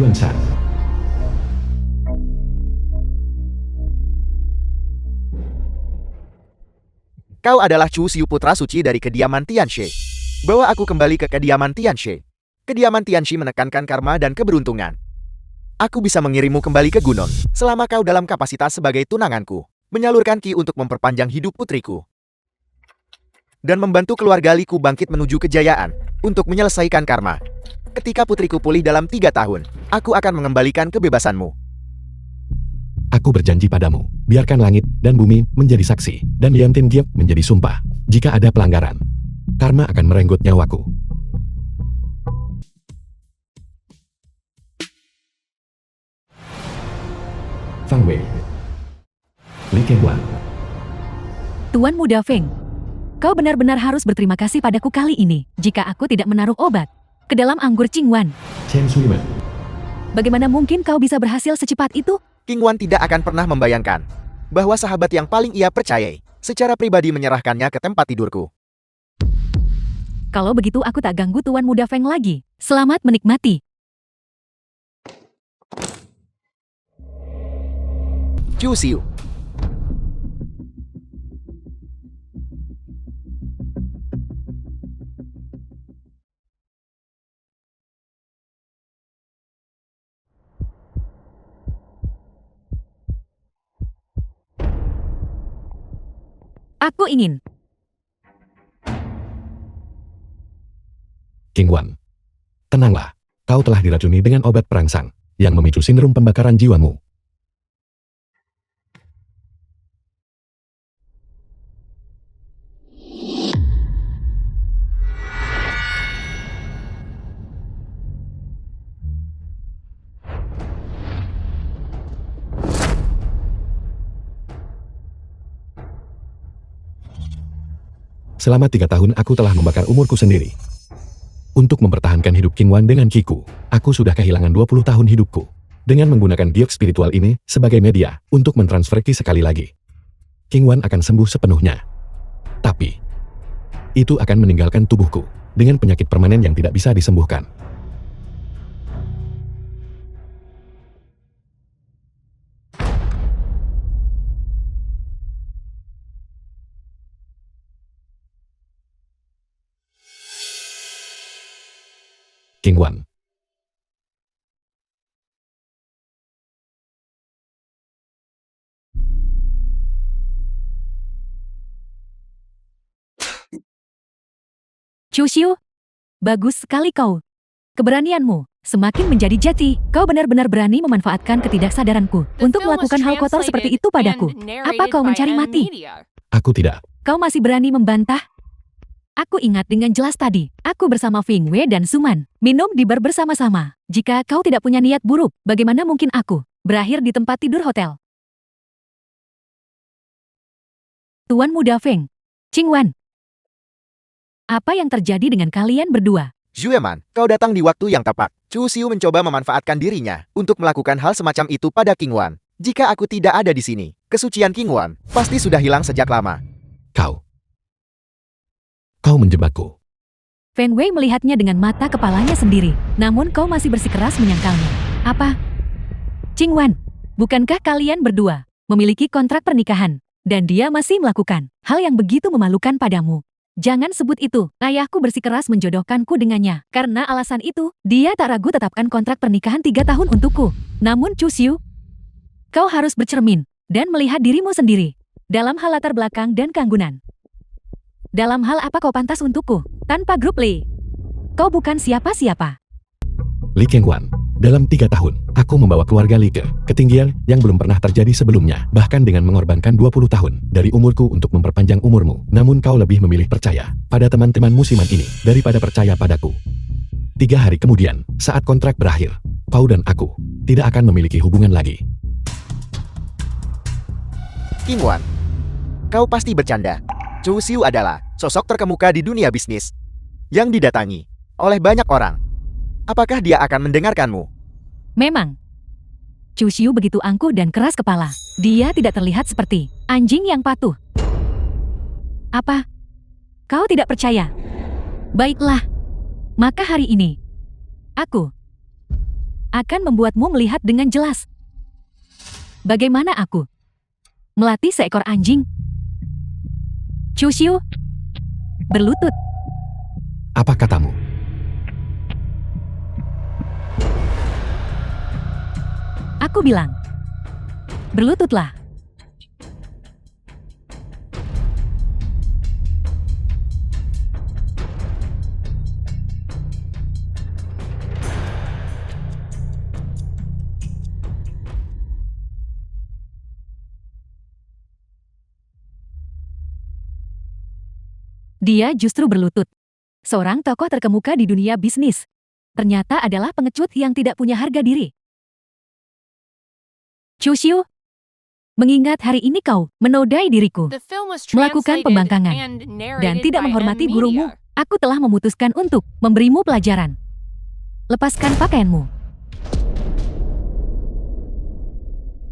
Yuan-san. Kau adalah Chu Xiu putra suci dari kediaman Tianxie. Bawa aku kembali ke kediaman Tianxie. Kediaman Tianxie menekankan karma dan keberuntungan. Aku bisa mengirimmu kembali ke gunung selama kau dalam kapasitas sebagai tunanganku, menyalurkan ki untuk memperpanjang hidup putriku, dan membantu keluarga Liku bangkit menuju kejayaan untuk menyelesaikan karma. Ketika putriku pulih dalam 3 tahun, aku akan mengembalikan kebebasanmu. Aku berjanji padamu, biarkan langit dan bumi menjadi saksi, dan Liantin Giok menjadi sumpah. Jika ada pelanggaran, karma akan merenggut nyawaku. Fang Wei. Li Kengwan. Tuan Muda Feng, kau benar-benar harus berterima kasih padaku kali ini, jika aku tidak menaruh obat ke dalam anggur Qingwan. Chen Suiman. Bagaimana mungkin kau bisa berhasil secepat itu? Qingwan tidak akan pernah membayangkan bahwa sahabat yang paling ia percayai secara pribadi menyerahkannya ke tempat tidurku. Kalau begitu aku tak ganggu Tuan Muda Feng lagi. Selamat menikmati. Chu Xiu. Aku ingin. Qingwan. Tenanglah, kau telah diracuni dengan obat perangsang yang memicu sindrom pembakaran jiwamu. Selama 3 tahun aku telah membakar umurku sendiri. Untuk mempertahankan hidup Qingwan dengan Kiku, aku sudah kehilangan 20 tahun hidupku. Dengan menggunakan giok spiritual ini sebagai media untuk mentransfer Ki sekali lagi, Qingwan akan sembuh sepenuhnya. Tapi, itu akan meninggalkan tubuhku dengan penyakit permanen yang tidak bisa disembuhkan. Qingwan. Chu Xiu, bagus sekali kau. Keberanianmu semakin menjadi jati. Kau benar-benar berani memanfaatkan ketidaksadaranku untuk melakukan hal kotor seperti itu padaku. Apa kau mencari mati? Aku tidak. Kau masih berani membantah? Aku ingat dengan jelas tadi, aku bersama Feng Wei dan Suman minum di bar bersama-sama. Jika kau tidak punya niat buruk, bagaimana mungkin aku berakhir di tempat tidur hotel? Tuan Muda Feng, Qingwan, apa yang terjadi dengan kalian berdua? Zueman, kau datang di waktu yang tepat. Chu Xiu mencoba memanfaatkan dirinya untuk melakukan hal semacam itu pada Qingwan. Jika aku tidak ada di sini, kesucian Qingwan pasti sudah hilang sejak lama. Kau menjebakku. Feng Wei melihatnya dengan mata kepalanya sendiri. Namun kau masih bersikeras menyangkalnya. Apa? Qingwan, bukankah kalian berdua memiliki kontrak pernikahan? Dan dia masih melakukan hal yang begitu memalukan padamu. Jangan sebut itu. Ayahku bersikeras menjodohkanku dengannya. Karena alasan itu, dia tak ragu tetapkan kontrak pernikahan 3 tahun untukku. Namun Chu Xiu, kau harus bercermin dan melihat dirimu sendiri dalam hal latar belakang dan keanggunan. Dalam hal apa kau pantas untukku? Tanpa grup Li, kau bukan siapa-siapa. Li Kengwan, dalam 3 tahun, aku membawa keluarga Li ke ketinggian yang belum pernah terjadi sebelumnya, bahkan dengan mengorbankan 20 tahun dari umurku untuk memperpanjang umurmu. Namun kau lebih memilih percaya pada teman-teman musiman ini daripada percaya padaku. 3 hari kemudian, saat kontrak berakhir, kau dan aku tidak akan memiliki hubungan lagi. Qingwan, kau pasti bercanda. Chu Xiu adalah sosok terkemuka di dunia bisnis yang didatangi oleh banyak orang. Apakah dia akan mendengarkanmu? Memang. Chu Xiu begitu angkuh dan keras kepala. Dia tidak terlihat seperti anjing yang patuh. Apa? Kau tidak percaya? Baiklah. Maka hari ini, aku akan membuatmu melihat dengan jelas. Bagaimana aku melatih seekor anjing? Chuxiu, berlutut. Apa katamu? Aku bilang, berlututlah. Dia justru berlutut. Seorang tokoh terkemuka di dunia bisnis. Ternyata adalah pengecut yang tidak punya harga diri. Chuxiu, mengingat hari ini kau menodai diriku, melakukan pembangkangan, dan tidak menghormati gurumu, aku telah memutuskan untuk memberimu pelajaran. Lepaskan pakaianmu.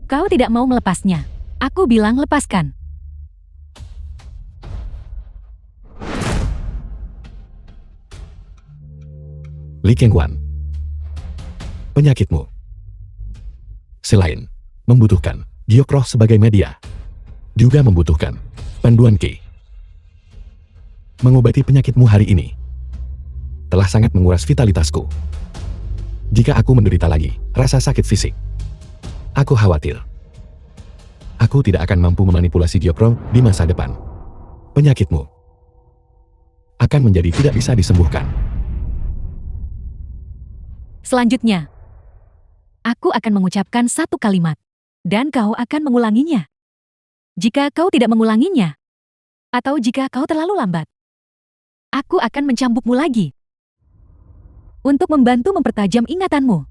Kau tidak mau melepasnya. Aku bilang lepaskan. Li Kengwan. Penyakitmu. Selain membutuhkan Gyokroh sebagai media, juga membutuhkan panduan Ki. Mengobati penyakitmu hari ini telah sangat menguras vitalitasku. Jika aku menderita lagi rasa sakit fisik, aku khawatir aku tidak akan mampu memanipulasi Gyokroh di masa depan. Penyakitmu akan menjadi tidak bisa disembuhkan. Selanjutnya, aku akan mengucapkan satu kalimat, dan kau akan mengulanginya. Jika kau tidak mengulanginya, atau jika kau terlalu lambat, aku akan mencambukmu lagi untuk membantu mempertajam ingatanmu.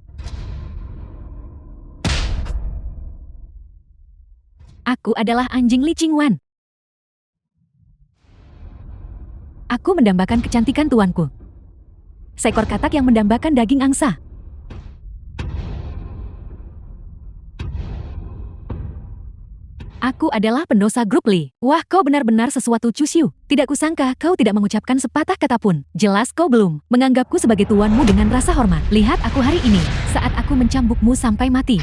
Aku adalah anjing Li Qingwan. Aku mendambakan kecantikan tuanku. Seekor katak yang mendambakan daging angsa. Aku adalah pendosa grup Li. Wah, kau benar-benar sesuatu, Chuxiu. Tidak kusangka kau tidak mengucapkan sepatah kata pun. Jelas kau belum menganggapku sebagai tuanmu dengan rasa hormat. Lihat aku hari ini, saat aku mencambukmu sampai mati.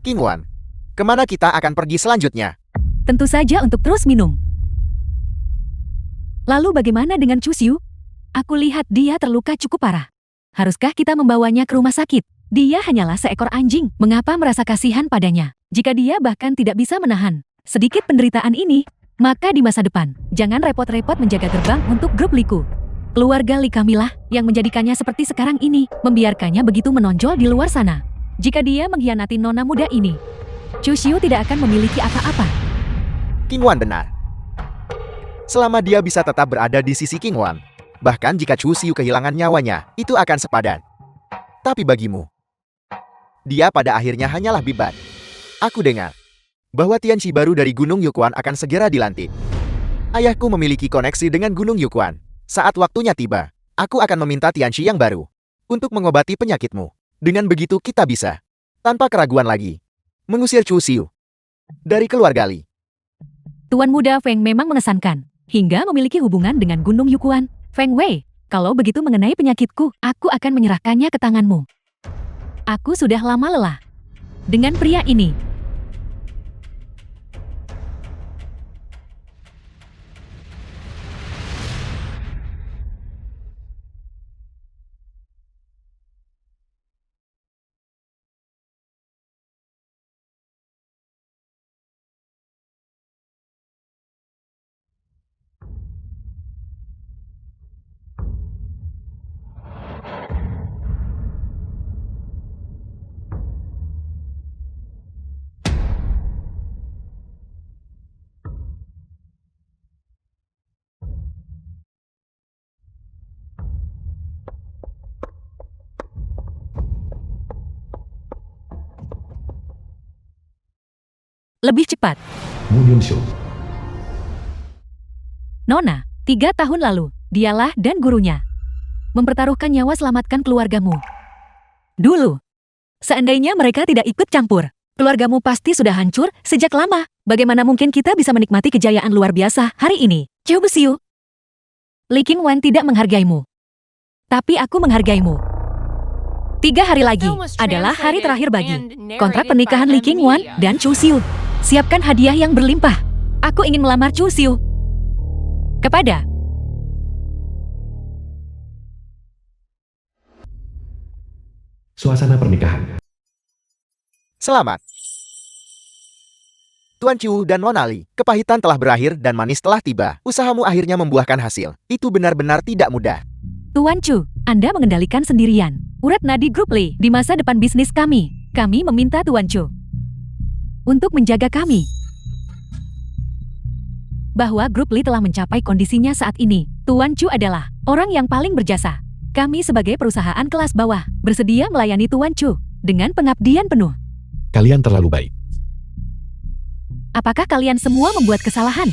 Qingwan, kemana kita akan pergi selanjutnya? Tentu saja untuk terus minum. Lalu bagaimana dengan Chuxiu? Aku lihat dia terluka cukup parah. Haruskah kita membawanya ke rumah sakit? Dia hanyalah seekor anjing. Mengapa merasa kasihan padanya? Jika dia bahkan tidak bisa menahan sedikit penderitaan ini, maka di masa depan, jangan repot-repot menjaga gerbang untuk grup Liku. Keluarga Li kamilah yang menjadikannya seperti sekarang ini, membiarkannya begitu menonjol di luar sana. Jika dia mengkhianati nona muda ini, Chuxiu tidak akan memiliki apa-apa. Qingwan benar. Selama dia bisa tetap berada di sisi Qingwan, bahkan jika Chuxiu kehilangan nyawanya, itu akan sepadan. Tapi bagimu, dia pada akhirnya hanyalah bibat. Aku dengar bahwa Tianxi baru dari Gunung Yuquan akan segera dilantik. Ayahku memiliki koneksi dengan Gunung Yuquan. Saat waktunya tiba, aku akan meminta Tianxi yang baru untuk mengobati penyakitmu. Dengan begitu kita bisa, tanpa keraguan lagi, mengusir Chuxiu dari keluarga Li. Tuan muda Feng memang mengesankan, hingga memiliki hubungan dengan Gunung Yuquan. Feng Wei, kalau begitu mengenai penyakitku, aku akan menyerahkannya ke tanganmu. Aku sudah lama lelah dengan pria ini. Lebih cepat. Mu Yunshu. Nona, 3 tahun lalu, dialah dan gurunya mempertaruhkan nyawa selamatkan keluargamu. Dulu, seandainya mereka tidak ikut campur, Keluargamu pasti sudah hancur sejak lama. Bagaimana mungkin kita bisa menikmati kejayaan luar biasa hari ini? Qiu Buxiu. Li Qingwan tidak menghargaimu. Tapi aku menghargaimu. 3 hari lagi adalah hari terakhir bagi kontrak pernikahan Li Qingwan dan Chu Xiu. Siapkan hadiah yang berlimpah. Aku ingin melamar Chu Xiu. Kepada Suasana pernikahan. Selamat. Tuan Chu dan Nona Li, kepahitan telah berakhir dan manis telah tiba. Usahamu akhirnya membuahkan hasil. Itu benar-benar tidak mudah. Tuan Chu, Anda mengendalikan sendirian urat nadi grup Li di masa depan bisnis kami. Kami meminta Tuan Chu untuk menjaga kami. Bahwa grup Li telah mencapai kondisinya saat ini. Tuan Chu adalah orang yang paling berjasa. Kami sebagai perusahaan kelas bawah bersedia melayani Tuan Chu dengan pengabdian penuh. Kalian terlalu baik. Apakah kalian semua membuat kesalahan?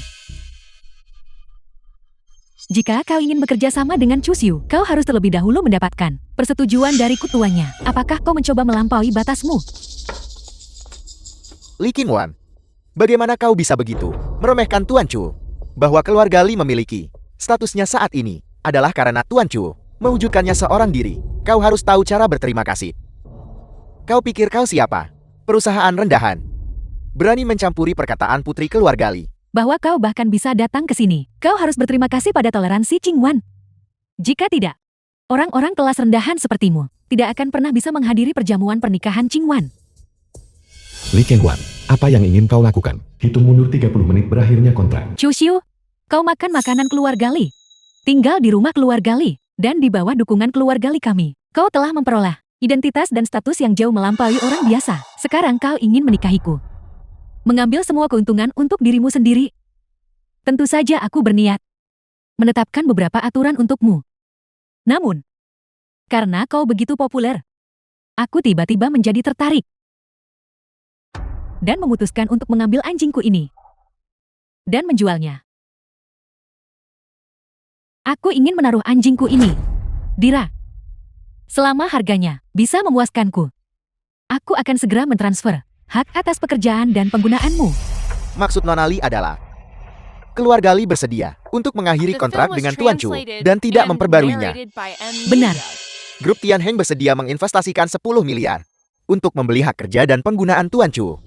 Jika kau ingin bekerja sama dengan Chu Xiu, kau harus terlebih dahulu mendapatkan persetujuan dari kutuannya. Apakah kau mencoba melampaui batasmu? Li Qingwan, bagaimana kau bisa begitu meremehkan Tuan Chu? Bahwa keluarga Li memiliki statusnya saat ini adalah karena Tuan Chu mewujudkannya seorang diri. Kau harus tahu cara berterima kasih. Kau pikir kau siapa? Perusahaan rendahan. Berani mencampuri perkataan putri keluarga Li. Bahwa kau bahkan bisa datang ke sini. Kau harus berterima kasih pada toleransi Qingwan. Jika tidak, orang-orang kelas rendahan sepertimu tidak akan pernah bisa menghadiri perjamuan pernikahan Qingwan. Li Qingwan, apa yang ingin kau lakukan? Hitung mundur 30 menit berakhirnya kontrak. Chu Xiu, kau makan makanan keluarga Li. Tinggal di rumah keluarga Li. Dan di bawah dukungan keluarga Li kami. Kau telah memperoleh identitas dan status yang jauh melampaui orang biasa. Sekarang kau ingin menikahiku. Mengambil semua keuntungan untuk dirimu sendiri. Tentu saja aku berniat menetapkan beberapa aturan untukmu. Namun, karena kau begitu populer, aku tiba-tiba menjadi tertarik dan memutuskan untuk mengambil anjingku ini dan menjualnya. Aku ingin menaruh anjingku ini di rak. Selama harganya bisa memuaskanku, aku akan segera mentransfer hak atas pekerjaan dan penggunaanmu. Maksud Nona Li adalah keluarga Li bersedia untuk mengakhiri kontrak dengan Tuan Chu dan tidak memperbaruinya. Benar. Grup Tianheng bersedia menginvestasikan 10 miliar untuk membeli hak kerja dan penggunaan Tuan Chu.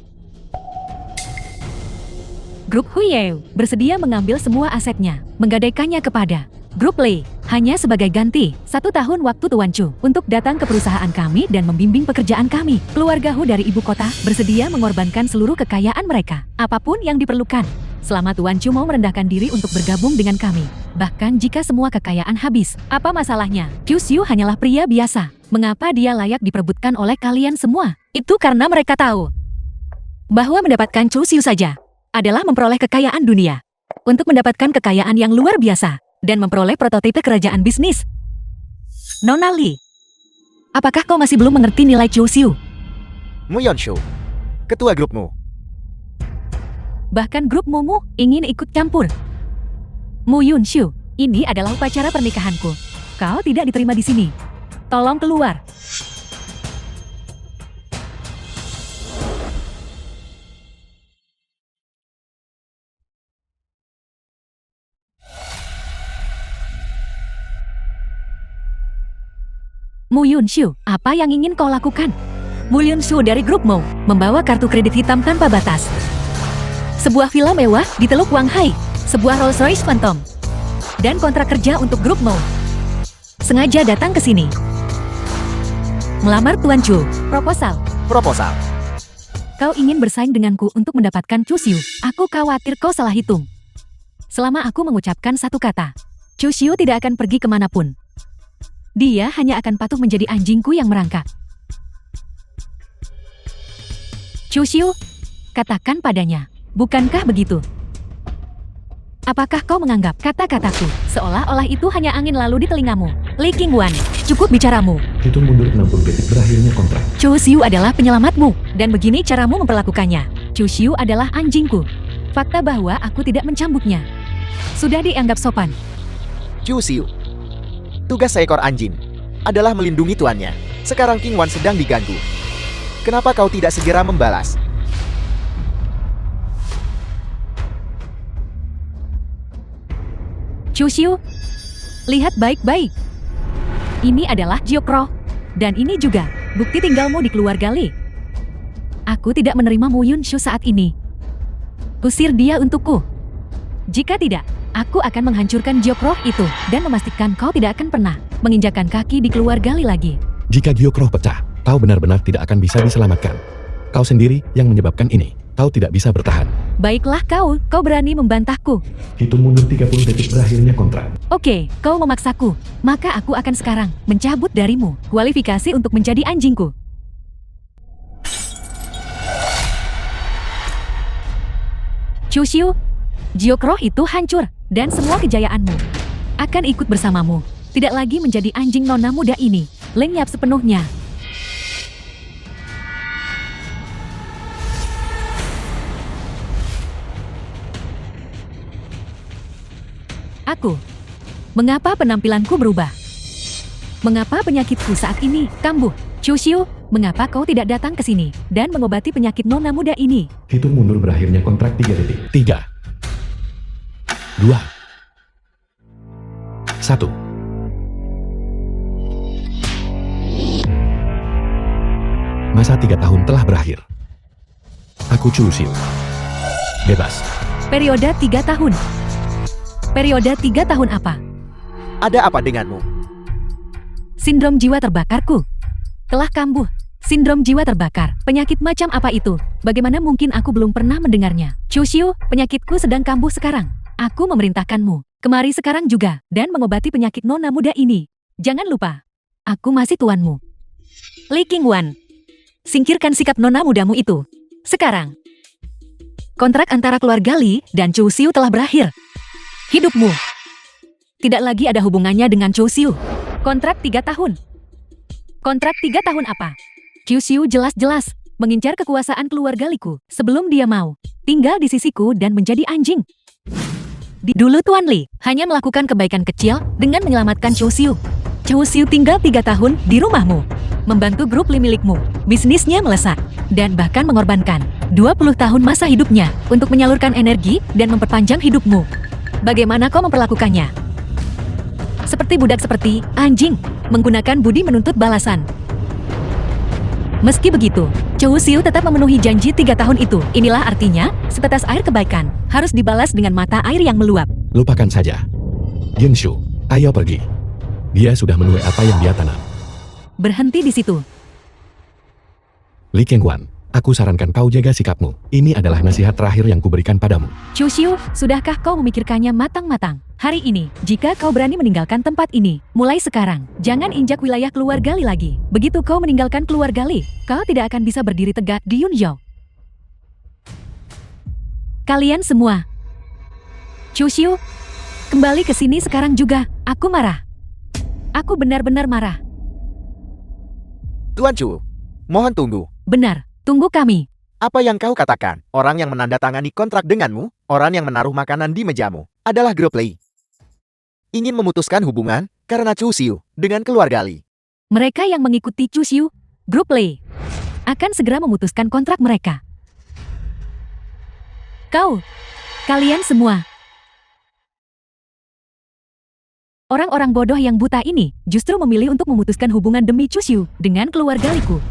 Grup Huiyeu bersedia mengambil semua asetnya, menggadaikannya kepada Grup Li, hanya sebagai ganti 1 tahun waktu Tuan Chu untuk datang ke perusahaan kami dan membimbing pekerjaan kami. Keluarga Hu dari ibu kota bersedia mengorbankan seluruh kekayaan mereka, apapun yang diperlukan, selama Tuan Chu mau merendahkan diri untuk bergabung dengan kami. Bahkan jika semua kekayaan habis, apa masalahnya? Chu Xiu hanyalah pria biasa. Mengapa dia layak diperebutkan oleh kalian semua? Itu karena mereka tahu bahwa mendapatkan Chu Xiu saja adalah memperoleh kekayaan dunia. Untuk mendapatkan kekayaan yang luar biasa dan memperoleh prototipe kerajaan bisnis. Nona Li, apakah kau masih belum mengerti nilai Chu Xiu? Mu Yonshu, ketua grupmu. Bahkan grup Mumu ingin ikut campur. Mu Yunshu, ini adalah upacara pernikahanku. Kau tidak diterima di sini. Tolong keluar. Mu Yunshu, apa yang ingin kau lakukan? Mu Yunshu dari grup Mo membawa kartu kredit hitam tanpa batas. Sebuah villa mewah di Teluk Wanghai, sebuah Rolls Royce Phantom, dan kontrak kerja untuk grup Mo. Sengaja datang ke sini. Melamar Tuan Chu. Proposal. Kau ingin bersaing denganku untuk mendapatkan Chu Xiu. Aku khawatir kau salah hitung. Selama aku mengucapkan satu kata, Chu Xiu tidak akan pergi kemanapun. Dia hanya akan patuh menjadi anjingku yang merangkak. Chu Xiu, katakan padanya, bukankah begitu? Apakah kau menganggap kata-kataku seolah-olah itu hanya angin lalu di telingamu? Li Qingwan, cukup bicaramu. Hitung mundur 60 detik berakhirnya kontrak. Chu Xiu adalah penyelamatmu, dan begini caramu memperlakukannya. Chu Xiu adalah anjingku. Fakta bahwa aku tidak mencambuknya sudah dianggap sopan. Chu Xiu, tugas seekor anjing adalah melindungi tuannya. Sekarang Qingwan sedang diganggu. Kenapa kau tidak segera membalas? Chu Xiu, lihat baik-baik. Ini adalah Jiokro. Dan ini juga bukti tinggalmu di keluarga Li. Aku tidak menerima Mu Yunshu saat ini. Usir dia untukku. Jika tidak, aku akan menghancurkan Jiokro itu dan memastikan kau tidak akan pernah menginjakan kaki di keluarga Li lagi. Jika Gyokroh pecah, kau benar-benar tidak akan bisa diselamatkan. Kau sendiri yang menyebabkan ini. Kau tidak bisa bertahan. Baiklah kau berani membantahku. Hitung mundur 30 detik berakhirnya kontrak. Oke, kau memaksaku. Maka aku akan sekarang mencabut darimu kualifikasi untuk menjadi anjingku. Chu Xiu, Jiokroh itu hancur dan semua kejayaanmu akan ikut bersamamu. Tidak lagi menjadi anjing nona muda ini. Lenyap sepenuhnya. Aku. Mengapa penampilanku berubah? Mengapa penyakitku saat ini kambuh? Chu Xiu, mengapa kau tidak datang ke sini dan mengobati penyakit nona muda ini? Hitung mundur berakhirnya kontrak 3 detik. 3, 2, 1. Masa 3 tahun telah berakhir. Aku Chu Xiu. Bebas. Periode 3 tahun. Periode 3 tahun apa? Ada apa denganmu? Sindrom jiwa terbakarku telah kambuh. Sindrom jiwa terbakar. Penyakit macam apa itu? Bagaimana mungkin aku belum pernah mendengarnya? Chu Xiu, penyakitku sedang kambuh sekarang. Aku memerintahkanmu kemari sekarang juga dan mengobati penyakit nona muda ini. Jangan lupa, aku masih tuanmu. Li Qingwan, singkirkan sikap nona mudamu itu. Sekarang, kontrak antara keluarga Li dan Chu Xiu telah berakhir. Hidupmu tidak lagi ada hubungannya dengan Chu Xiu. Kontrak 3 tahun. Kontrak 3 tahun apa? Chu Xiu jelas-jelas mengincar kekuasaan keluarga Liku sebelum dia mau tinggal di sisiku dan menjadi anjing. Dulu Tuan Li hanya melakukan kebaikan kecil dengan menyelamatkan Chu Xiu. Chu Xiu tinggal 3 tahun di rumahmu, membantu grup Li milikmu, bisnisnya melesat, dan bahkan mengorbankan 20 tahun masa hidupnya untuk menyalurkan energi dan memperpanjang hidupmu. Bagaimana kau memperlakukannya? Seperti budak, seperti anjing, menggunakan budi menuntut balasan. Meski begitu, Chu Xiu tetap memenuhi janji 3 tahun itu. Inilah artinya, setetes air kebaikan harus dibalas dengan mata air yang meluap. Lupakan saja. Yunshu, ayo pergi. Dia sudah menuai apa yang dia tanam. Berhenti di situ. Li Qingwan, aku sarankan kau jaga sikapmu. Ini adalah nasihat terakhir yang kuberikan padamu. Chu Xiu, sudahkah kau memikirkannya matang-matang? Hari ini, jika kau berani meninggalkan tempat ini, mulai sekarang, jangan injak wilayah keluarga Li lagi. Begitu kau meninggalkan keluarga Li, kau tidak akan bisa berdiri tegak di Yunzhou. Kalian semua. Chu Xiu, kembali ke sini sekarang juga. Aku marah. Aku benar-benar marah. Tuan Chu, mohon tunggu. Benar, tunggu kami. Apa yang kau katakan? Orang yang menandatangani kontrak denganmu, orang yang menaruh makanan di mejamu, adalah grup Li. Ingin memutuskan hubungan karena Chu Xiu dengan keluarga Li. Mereka yang mengikuti Chu Xiu, grup Li, akan segera memutuskan kontrak mereka. Kalian semua. Orang-orang bodoh yang buta ini justru memilih untuk memutuskan hubungan demi Chu Xiu dengan keluarga Liku.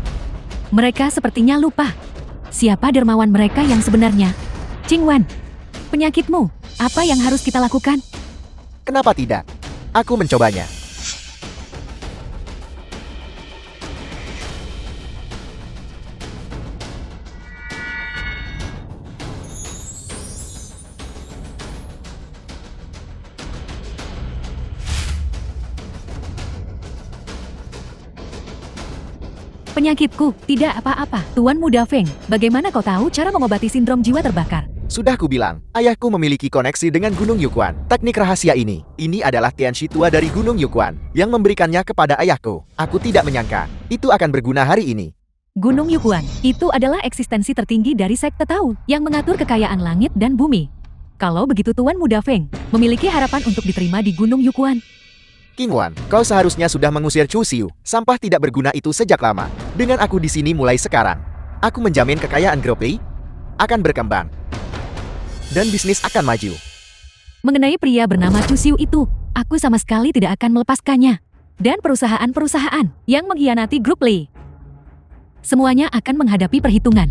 Mereka sepertinya lupa siapa dermawan mereka yang sebenarnya. Qingwan, penyakitmu, apa yang harus kita lakukan? Kenapa tidak? Aku mencobanya. Penyakitku, tidak apa-apa. Tuan Muda Feng, bagaimana kau tahu cara mengobati sindrom jiwa terbakar? Sudah kubilang, ayahku memiliki koneksi dengan Gunung Yuquan. Teknik rahasia ini adalah Tianxi tua dari Gunung Yuquan yang memberikannya kepada ayahku. Aku tidak menyangka itu akan berguna hari ini. Gunung Yuquan, itu adalah eksistensi tertinggi dari sekte Tao yang mengatur kekayaan langit dan bumi. Kalau begitu Tuan Muda Feng memiliki harapan untuk diterima di Gunung Yuquan. King Wan, kau seharusnya sudah mengusir Chu Xiu, sampah tidak berguna itu sejak lama. Dengan aku di sini mulai sekarang, aku menjamin kekayaan Grup Li akan berkembang. Dan bisnis akan maju. Mengenai pria bernama Chu Xiu itu, aku sama sekali tidak akan melepaskannya. Dan perusahaan-perusahaan yang mengkhianati Grup Li, semuanya akan menghadapi perhitungan.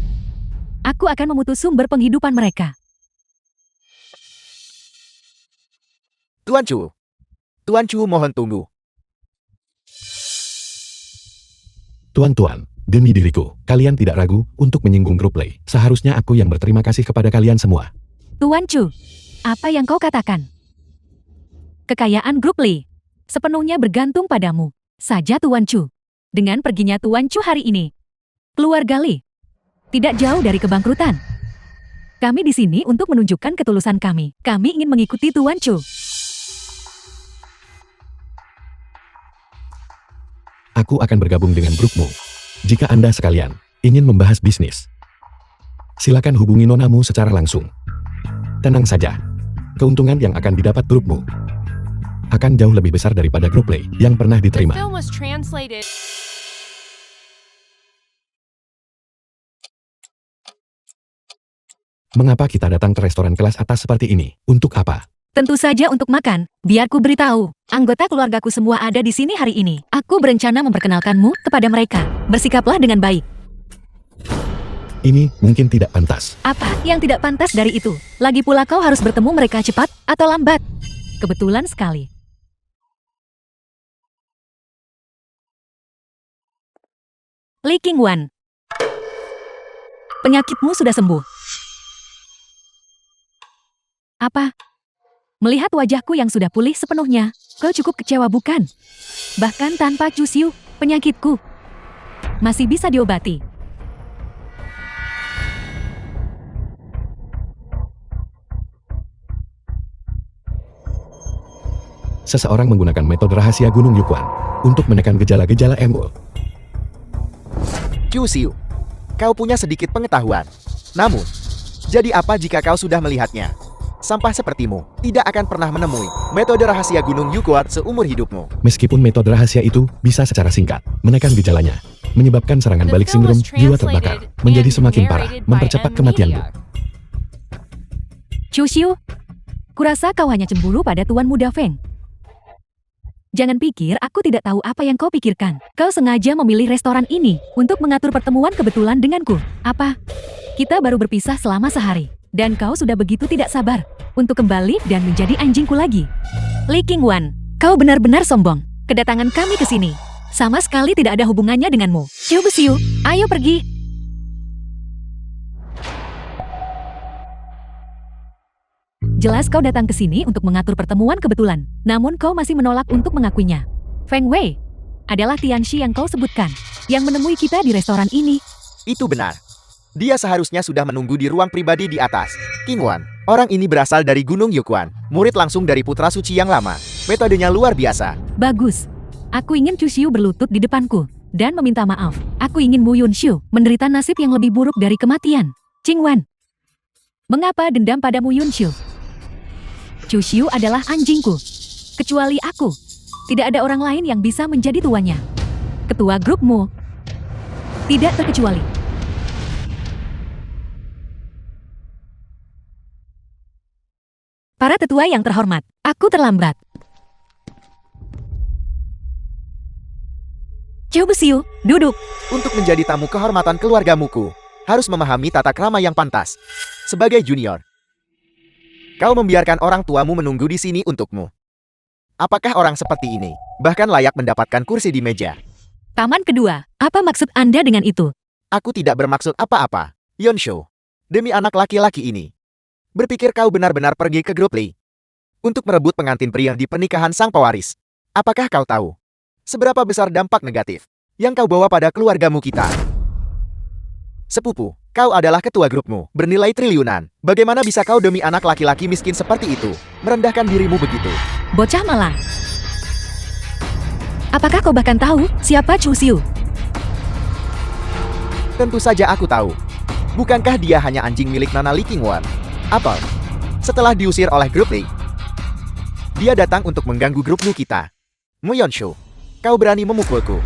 Aku akan memutus sumber penghidupan mereka. Tuan Chu. Tuan Chu mohon tunggu. Tuan-tuan, demi diriku, kalian tidak ragu untuk menyinggung Grup Li. Seharusnya aku yang berterima kasih kepada kalian semua. Tuan Chu, apa yang kau katakan? Kekayaan Grup Li sepenuhnya bergantung padamu saja, Tuan Chu. Dengan perginya Tuan Chu hari ini, keluarga Li tidak jauh dari kebangkrutan. Kami di sini untuk menunjukkan ketulusan kami. Kami ingin mengikuti Tuan Chu. Aku akan bergabung dengan grupmu. Jika Anda sekalian ingin membahas bisnis, silakan hubungi nonamu secara langsung. Tenang saja, keuntungan yang akan didapat grupmu akan jauh lebih besar daripada Grup Li yang pernah The diterima. film was translated. Mengapa kita datang ke restoran kelas atas seperti ini? Untuk apa? Tentu saja untuk makan. Biar ku beritahu, anggota keluargaku semua ada di sini hari ini. Aku berencana memperkenalkanmu kepada mereka. Bersikaplah dengan baik. Ini mungkin tidak pantas. Apa yang tidak pantas dari itu? Lagi pula kau harus bertemu mereka cepat atau lambat. Kebetulan sekali. Li Qingwan, penyakitmu sudah sembuh. Apa? Melihat wajahku yang sudah pulih sepenuhnya, kau cukup kecewa bukan? Bahkan tanpa Chu Xiu, penyakitku masih bisa diobati. Seseorang menggunakan metode rahasia Gunung Yukuan untuk menekan gejala-gejala embol. Chu Xiu, kau punya sedikit pengetahuan. Namun, jadi apa jika kau sudah melihatnya? Sampah sepertimu tidak akan pernah menemui metode rahasia Gunung Yukuan seumur hidupmu. Meskipun metode rahasia itu bisa secara singkat menekan gejalanya, menyebabkan serangan balik sindrom jiwa terbakar menjadi semakin parah, mempercepat kematianmu. Chu Xiu, kurasa kau hanya cemburu pada Tuan Muda Feng. Jangan pikir aku tidak tahu apa yang kau pikirkan. Kau sengaja memilih restoran ini untuk mengatur pertemuan kebetulan denganku. Apa? Kita baru berpisah selama sehari, dan kau sudah begitu tidak sabar untuk kembali dan menjadi anjingku lagi. Li Qingwan, kau benar-benar sombong. Kedatangan kami ke sini sama sekali tidak ada hubungannya denganmu. Chu Besiu, ayo pergi. Jelas kau datang ke sini untuk mengatur pertemuan kebetulan, namun kau masih menolak untuk mengakuinya. Feng Wei adalah Tianxi yang kau sebutkan, yang menemui kita di restoran ini. Itu benar. Dia seharusnya sudah menunggu di ruang pribadi di atas. King Wan, orang ini berasal dari Gunung Yukuan, murid langsung dari Putra Suci yang lama. Metodenya luar biasa. Bagus. Aku ingin Chu Xiu berlutut di depanku dan meminta maaf. Aku ingin Mu Yunxiu menderita nasib yang lebih buruk dari kematian. Qingwan, mengapa dendam pada Mu Yunxiu? Chu Xiu adalah anjingku. Kecuali aku, tidak ada orang lain yang bisa menjadi tuannya. Ketua grupmu tidak terkecuali. Para tetua yang terhormat, aku terlambat. Chu Besiu, duduk. Untuk menjadi tamu kehormatan keluargamuku, harus memahami tata krama yang pantas. Sebagai junior, kau membiarkan orang tuamu menunggu di sini untukmu. Apakah orang seperti ini bahkan layak mendapatkan kursi di meja? Taman kedua, apa maksud Anda dengan itu? Aku tidak bermaksud apa-apa, Yonshu. Demi anak laki-laki ini. Berpikir kau benar-benar pergi ke Grup Li untuk merebut pengantin pria di pernikahan sang pewaris. Apakah kau tahu seberapa besar dampak negatif yang kau bawa pada keluargamu kita? Sepupu, kau adalah ketua grupmu, bernilai triliunan. Bagaimana bisa kau demi anak laki-laki miskin seperti itu merendahkan dirimu begitu? Bocah malang. Apakah kau bahkan tahu siapa Chu Xiu? Tentu saja aku tahu. Bukankah dia hanya anjing milik Nana Li Qingwan? Apa? Setelah diusir oleh Grup Li, dia datang untuk mengganggu grupmu kita. Mu Yonshu, kau berani memukulku.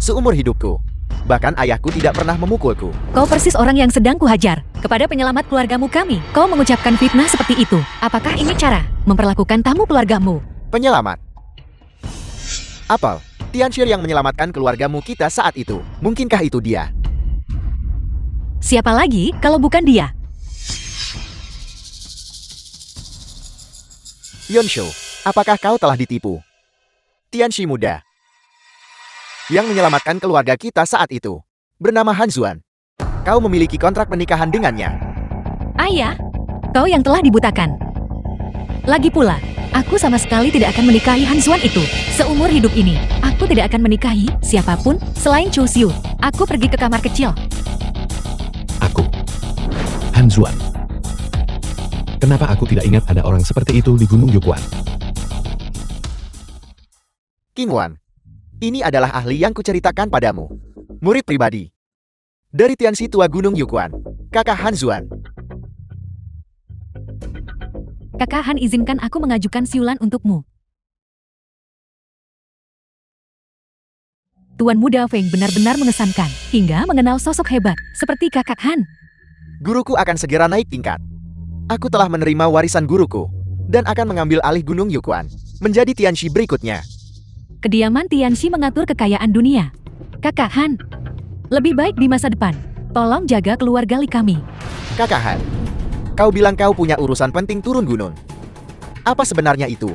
Seumur hidupku, bahkan ayahku tidak pernah memukulku. Kau persis orang yang sedang kuhajar. Kepada penyelamat keluargamu kami, kau mengucapkan fitnah seperti itu. Apakah ini cara memperlakukan tamu keluargamu? Penyelamat. Apel, Tianxie yang menyelamatkan keluargamu kita saat itu. Mungkinkah itu dia? Siapa lagi kalau bukan dia? Yonshu, apakah kau telah ditipu? Tianxie muda yang menyelamatkan keluarga kita saat itu bernama Han Zuan. Kau memiliki kontrak pernikahan dengannya. Ayah, kau yang telah dibutakan. Lagi pula, aku sama sekali tidak akan menikahi Han Zuan itu. Seumur hidup ini, aku tidak akan menikahi siapapun selain Chu Xiu. Aku pergi ke kamar kecil. Aku, Han Zuan. Kenapa aku tidak ingat ada orang seperti itu di Gunung Yukuan? King Wan, ini adalah ahli yang kuceritakan padamu. Murid pribadi dari Tianxi tua Gunung Yukuan, kakak Han Zuan. Kakak Han, izinkan aku mengajukan siulan untukmu. Tuan muda Feng benar-benar mengesankan, hingga mengenal sosok hebat, seperti kakak Han. Guruku akan segera naik tingkat. Aku telah menerima warisan guruku, dan akan mengambil alih Gunung Yukuan, menjadi Tianxi berikutnya. Kediaman Tianxi mengatur kekayaan dunia. Kakak Han, lebih baik di masa depan, tolong jaga keluarga Li kami. Kakak Han, kau bilang kau punya urusan penting turun gunung. Apa sebenarnya itu?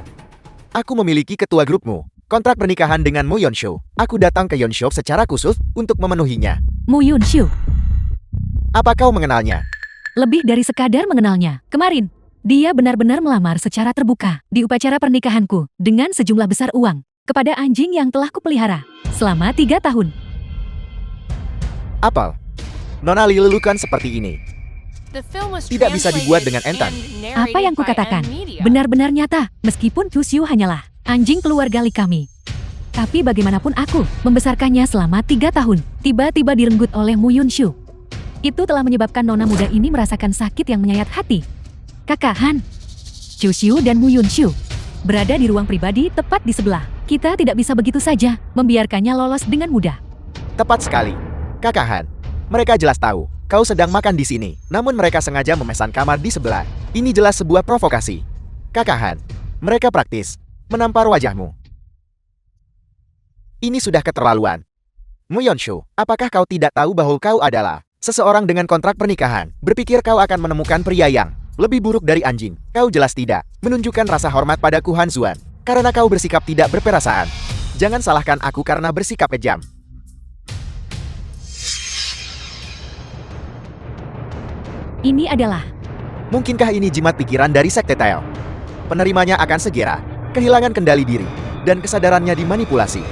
Aku memiliki ketua grupmu, kontrak pernikahan dengan Mu Yonshu. Aku datang ke Yonshu secara khusus untuk memenuhinya. Mu Yunxiu, Apa kau mengenalnya? lebih dari sekadar mengenalnya. Kemarin, dia benar-benar melamar secara terbuka di upacara pernikahanku dengan sejumlah besar uang kepada anjing yang telah kupelihara selama 3 tahun. Apel, Nona Li lelukan seperti ini. Tidak bisa dibuat dengan enteng. Apa yang kukatakan benar-benar nyata, meskipun Chu Xiu hanyalah anjing keluarga Li kami. Tapi bagaimanapun aku membesarkannya selama 3 tahun, tiba-tiba direnggut oleh Mu Yunxiu. Itu telah menyebabkan nona muda ini merasakan sakit yang menyayat hati. Kakak Han, Chu Xiu dan Mu Yunxiu berada di ruang pribadi tepat di sebelah. Kita tidak bisa begitu saja membiarkannya lolos dengan mudah. Tepat sekali. Kakak Han, mereka jelas tahu kau sedang makan di sini, namun mereka sengaja memesan kamar di sebelah. Ini jelas sebuah provokasi. Kakak Han, mereka praktis menampar wajahmu. Ini sudah keterlaluan. Mu Yonshu, apakah kau tidak tahu bahwa kau adalah seseorang dengan kontrak pernikahan? Berpikir kau akan menemukan pria yang lebih buruk dari anjing? Kau jelas tidak menunjukkan rasa hormat padaku Han Zuan, karena kau bersikap tidak berperasaan. Jangan salahkan aku karena bersikap kejam. Ini adalah Mungkinkah ini jimat pikiran dari Sekte Tael? Penerimanya akan segera kehilangan kendali diri dan kesadarannya dimanipulasi.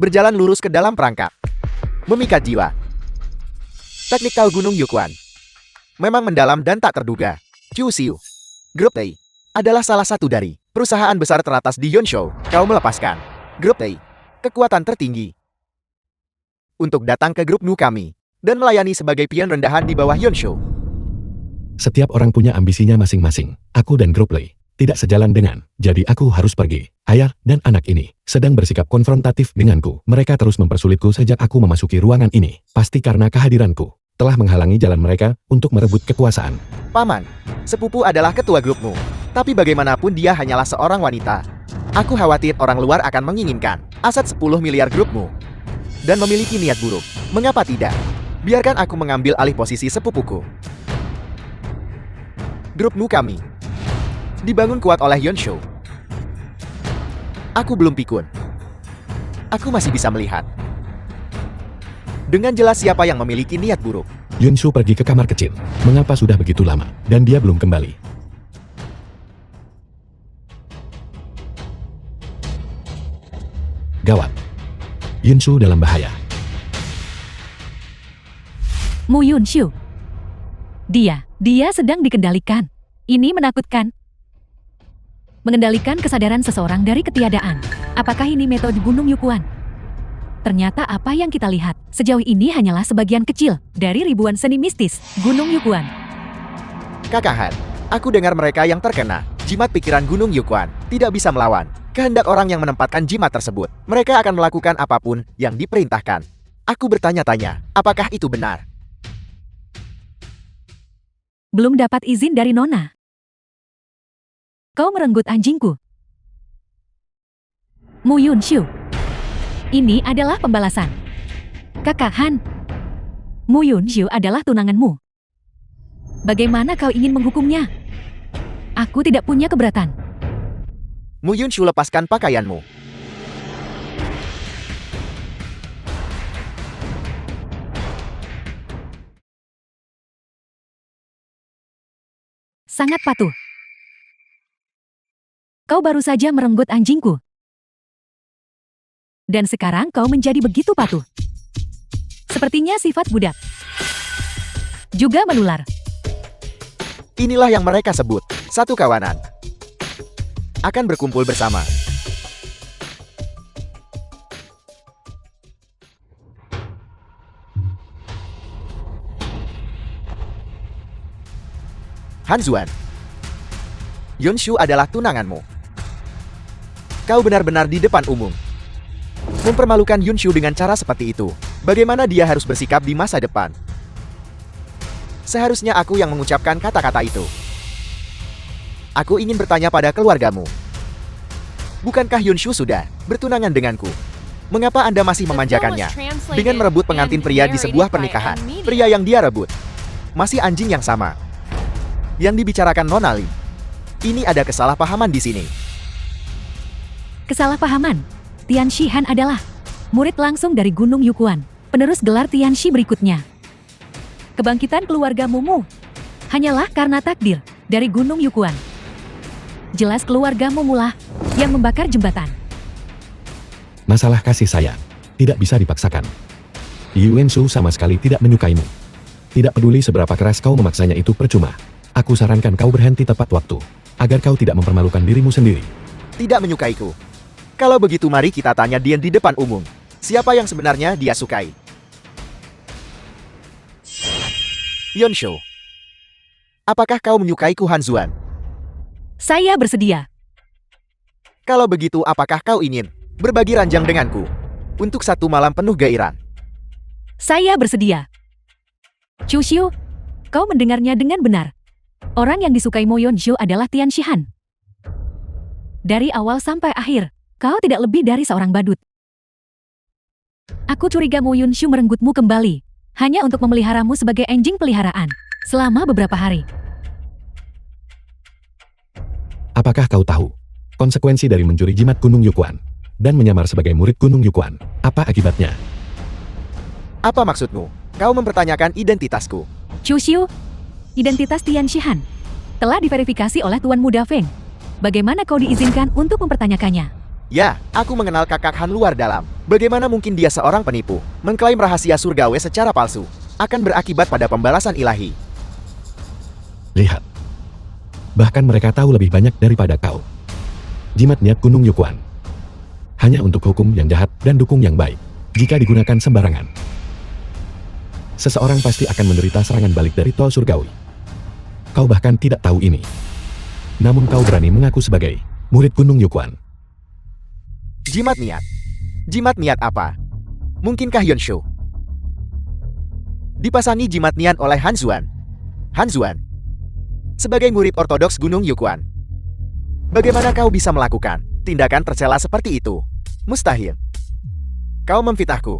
Berjalan lurus ke dalam perangkap. Memikat jiwa. Teknik tahu Gunung Yukuan memang mendalam dan tak terduga. Chu Xiu, Grup Tei, adalah salah satu dari perusahaan besar teratas di Yonshu. Kau melepaskan Grup Tei, kekuatan tertinggi, untuk datang ke grup Nu kami dan melayani sebagai pion rendahan di bawah Yonshu. Setiap orang punya ambisinya masing-masing. Aku dan Grup Lei tidak sejalan dengan, jadi aku harus pergi. Ayah dan anak ini sedang bersikap konfrontatif denganku. Mereka terus mempersulitku sejak aku memasuki ruangan ini. Pasti karena kehadiranku telah menghalangi jalan mereka untuk merebut kekuasaan. Paman, sepupu adalah ketua grupmu. Tapi bagaimanapun dia hanyalah seorang wanita. Aku khawatir orang luar akan menginginkan aset 10 miliar grupmu dan memiliki niat buruk. Mengapa tidak? Biarkan aku mengambil alih posisi sepupuku. Grup Nu kami dibangun kuat oleh Yonshu. Aku belum pikun. Aku masih bisa melihat dengan jelas siapa yang memiliki niat buruk. Yunsu pergi ke kamar kecil. Mengapa sudah begitu lama dan dia belum kembali? Gawat. Yunsu dalam bahaya. Mu Yunxiu. Dia sedang dikendalikan. Ini menakutkan. Mengendalikan kesadaran seseorang dari ketiadaan. Apakah ini metode Gunung Yukuan? Ternyata apa yang kita lihat sejauh ini hanyalah sebagian kecil dari ribuan seni mistis Gunung Yukuan. Kakak Han, aku dengar mereka yang terkena jimat pikiran Gunung Yukuan tidak bisa melawan kehendak orang yang menempatkan jimat tersebut. Mereka akan melakukan apapun yang diperintahkan. Aku bertanya-tanya, apakah itu benar? Belum dapat izin dari Nona. Kau merenggut anjingku. Mu Yunshu. Ini adalah pembalasan. Kakak Han. Mu Yunshu adalah tunanganmu. Bagaimana kau ingin menghukumnya? Aku tidak punya keberatan. Mu Yunshu, lepaskan pakaianmu. Sangat patuh. Kau baru saja merenggut anjingku. Dan sekarang kau menjadi begitu patuh. Sepertinya sifat budak. Juga menular. Inilah yang mereka sebut satu kawanan. Akan berkumpul bersama. Hanzuan, Yunshu adalah tunanganmu. Kau benar-benar di depan umum. Mempermalukan Yunshu dengan cara seperti itu. Bagaimana dia harus bersikap di masa depan? Seharusnya aku yang mengucapkan kata-kata itu. Aku ingin bertanya pada keluargamu. Bukankah Yunshu sudah bertunangan denganku? Mengapa Anda masih memanjakannya dengan merebut pengantin pria di sebuah pernikahan? Pria yang dia rebut masih anjing yang sama yang dibicarakan Nona Lee. Ini ada kesalahpahaman di sini. Kesalahpahaman. Tianxi Han adalah murid langsung dari Gunung Yukuan, penerus gelar Tianxi berikutnya. Kebangkitan keluarga Mumu hanyalah karena takdir dari Gunung Yukuan. Jelas keluarga Mumulah yang membakar jembatan. Masalah kasih sayang tidak bisa dipaksakan. Yuenshu sama sekali tidak menyukaimu. Tidak peduli seberapa keras kau memaksanya, itu percuma. Aku sarankan kau berhenti tepat waktu, agar kau tidak mempermalukan dirimu sendiri. Tidak menyukaiku. Kalau begitu mari kita tanya dia di depan umum. Siapa yang sebenarnya dia sukai? Yunshu, apakah kau menyukaiku, Hanzuan? Saya bersedia. Kalau begitu apakah kau ingin berbagi ranjang denganku untuk satu malam penuh gairan? Saya bersedia. Chushu, kau mendengarnya dengan benar. Orang yang disukai Mo Yunshu adalah Tianxi Han. Dari awal sampai akhir, kau tidak lebih dari seorang badut. Aku curiga Mo Yunshu merenggutmu kembali, hanya untuk memeliharamu sebagai anjing peliharaan, selama beberapa hari. Apakah kau tahu konsekuensi dari mencuri jimat Gunung Yukuan dan menyamar sebagai murid Gunung Yukuan? Apa akibatnya? Apa maksudmu? Kau mempertanyakan identitasku. Chushu, identitas Tianxi Han telah diverifikasi oleh Tuan Muda Feng. Bagaimana kau diizinkan untuk mempertanyakannya? Ya, aku mengenal kakak Han luar dalam. Bagaimana mungkin dia seorang penipu, mengklaim rahasia surgawi secara palsu, akan berakibat pada pembalasan ilahi. Lihat. Bahkan mereka tahu lebih banyak daripada kau. Jimat niat Gunung Yukuan hanya untuk hukum yang jahat dan dukung yang baik. Jika digunakan sembarangan, seseorang pasti akan menderita serangan balik dari tol surgawi. Kau bahkan tidak tahu ini. Namun kau berani mengaku sebagai murid Gunung Yukuan. Jimat niat? Jimat niat apa? Mungkinkah Yunshu dipasangi jimat niat oleh Hanzuan? Hanzuan, sebagai murid ortodoks Gunung Yukuan, bagaimana kau bisa melakukan tindakan tercela seperti itu? Mustahil. Kau memfitnahku.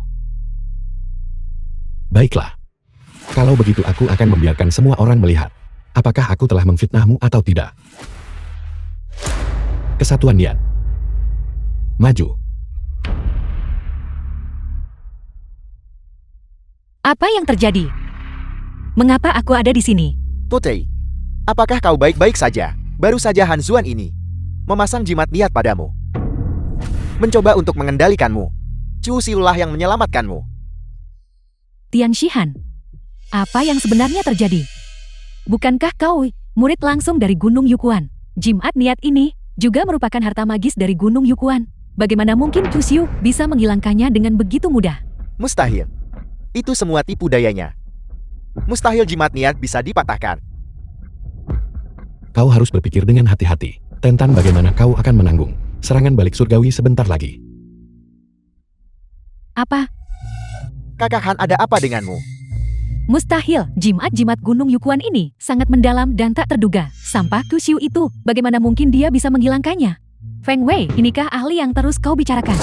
Baiklah. Kalau begitu aku akan membiarkan semua orang melihat apakah aku telah memfitnahmu atau tidak. Kesatuan niat. Maju. Apa yang terjadi? Mengapa aku ada di sini? Putri, apakah kau baik-baik saja? Baru saja Hanzuan ini memasang jimat niat padamu, mencoba untuk mengendalikanmu. Chu Xiulah yang menyelamatkanmu. Tianxi Han, apa yang sebenarnya terjadi? Bukankah kau murid langsung dari Gunung Yukuan? Jimat niat ini juga merupakan harta magis dari Gunung Yukuan. Bagaimana mungkin Chu Xiu bisa menghilangkannya dengan begitu mudah? Mustahil. Itu semua tipu dayanya. Mustahil jimat niat bisa dipatahkan. Kau harus berpikir dengan hati-hati tentang bagaimana kau akan menanggung serangan balik surgawi sebentar lagi. Apa? Kakak Han, ada apa denganmu? Mustahil, jimat Gunung Yukuan ini sangat mendalam dan tak terduga. Sampah Chu Xiu itu, bagaimana mungkin dia bisa menghilangkannya? Feng Wei, inikah ahli yang terus kau bicarakan?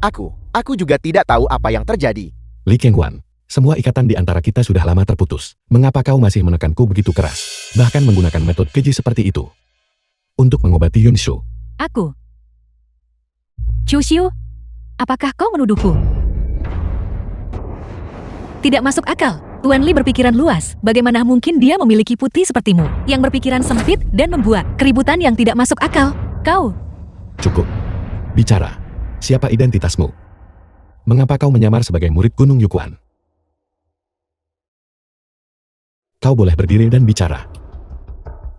Aku juga tidak tahu apa yang terjadi. Li Kengwan, semua ikatan di antara kita sudah lama terputus. Mengapa kau masih menekanku begitu keras? Bahkan menggunakan metode keji seperti itu untuk mengobati Yunshu. Aku. Chu Xiu, apakah kau menuduhku? Tidak masuk akal. Tuan Li berpikiran luas. Bagaimana mungkin dia memiliki putri sepertimu, yang berpikiran sempit dan membuat keributan yang tidak masuk akal? Kau. Cukup. Bicara. Siapa identitasmu? Mengapa kau menyamar sebagai murid Gunung Yukuan? Kau boleh berdiri dan bicara.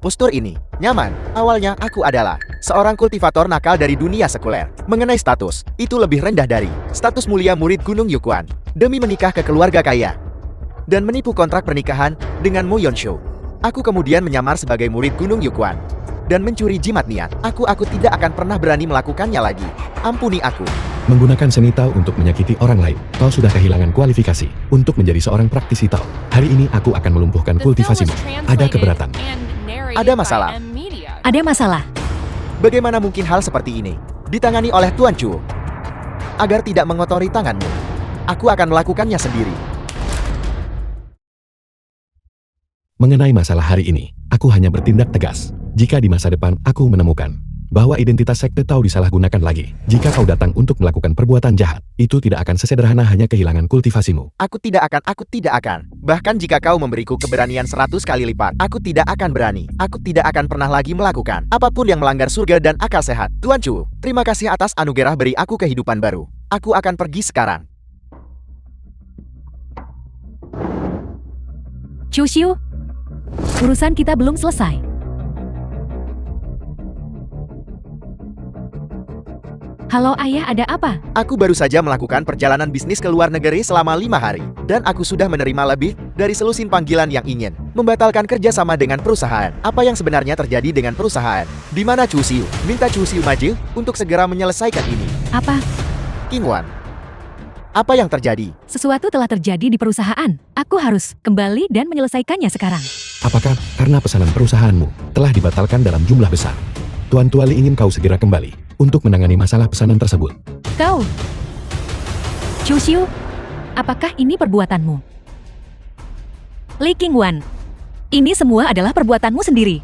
Postur ini nyaman. Awalnya aku adalah seorang kultivator nakal dari dunia sekuler. Mengenai status, itu lebih rendah dari status mulia murid Gunung Yukuan. Demi menikah ke keluarga kaya dan menipu kontrak pernikahan dengan Mo Yonshu, aku kemudian menyamar sebagai murid Gunung Yukuan dan mencuri jimat niat. Aku tidak akan pernah berani melakukannya lagi. Ampuni aku. Menggunakan seni Tao untuk menyakiti orang lain, kau sudah kehilangan kualifikasi untuk menjadi seorang praktisi Tao. Hari ini aku akan melumpuhkan The film was kultivasimu. Ada translated keberatan. and narrated Ada by masalah. M Media. Ada masalah. Bagaimana mungkin hal seperti ini ditangani oleh Tuan Chu? Agar tidak mengotori tanganmu, aku akan melakukannya sendiri. Mengenai masalah hari ini, aku hanya bertindak tegas. Jika di masa depan aku menemukan bahwa identitas sekte Tao disalahgunakan lagi, jika kau datang untuk melakukan perbuatan jahat, itu tidak akan sesederhana hanya kehilangan kultivasimu. Aku tidak akan. Bahkan jika kau memberiku keberanian 100 kali lipat, aku tidak akan berani. Aku tidak akan pernah lagi melakukan apapun yang melanggar surga dan akal sehat. Tuan Chu, terima kasih atas anugerah beri aku kehidupan baru. Aku akan pergi sekarang. Chu Xiu, urusan kita belum selesai. Halo ayah, ada apa? Aku baru saja melakukan perjalanan bisnis ke luar negeri selama 5 hari. Dan aku sudah menerima lebih dari selusin panggilan yang ingin membatalkan kerjasama dengan perusahaan. Apa yang sebenarnya terjadi dengan perusahaan? Di mana Chu Xiu? Minta Chu Xiu maju untuk segera menyelesaikan ini. Apa? Kingwan, apa yang terjadi? Sesuatu telah terjadi di perusahaan. Aku harus kembali dan menyelesaikannya sekarang. Apakah karena pesanan perusahaanmu telah dibatalkan dalam jumlah besar? Tuan Tuali ingin kau segera kembali untuk menangani masalah pesanan tersebut. Kau. Chu Xiu, apakah ini perbuatanmu? Li Qingwan, ini semua adalah perbuatanmu sendiri.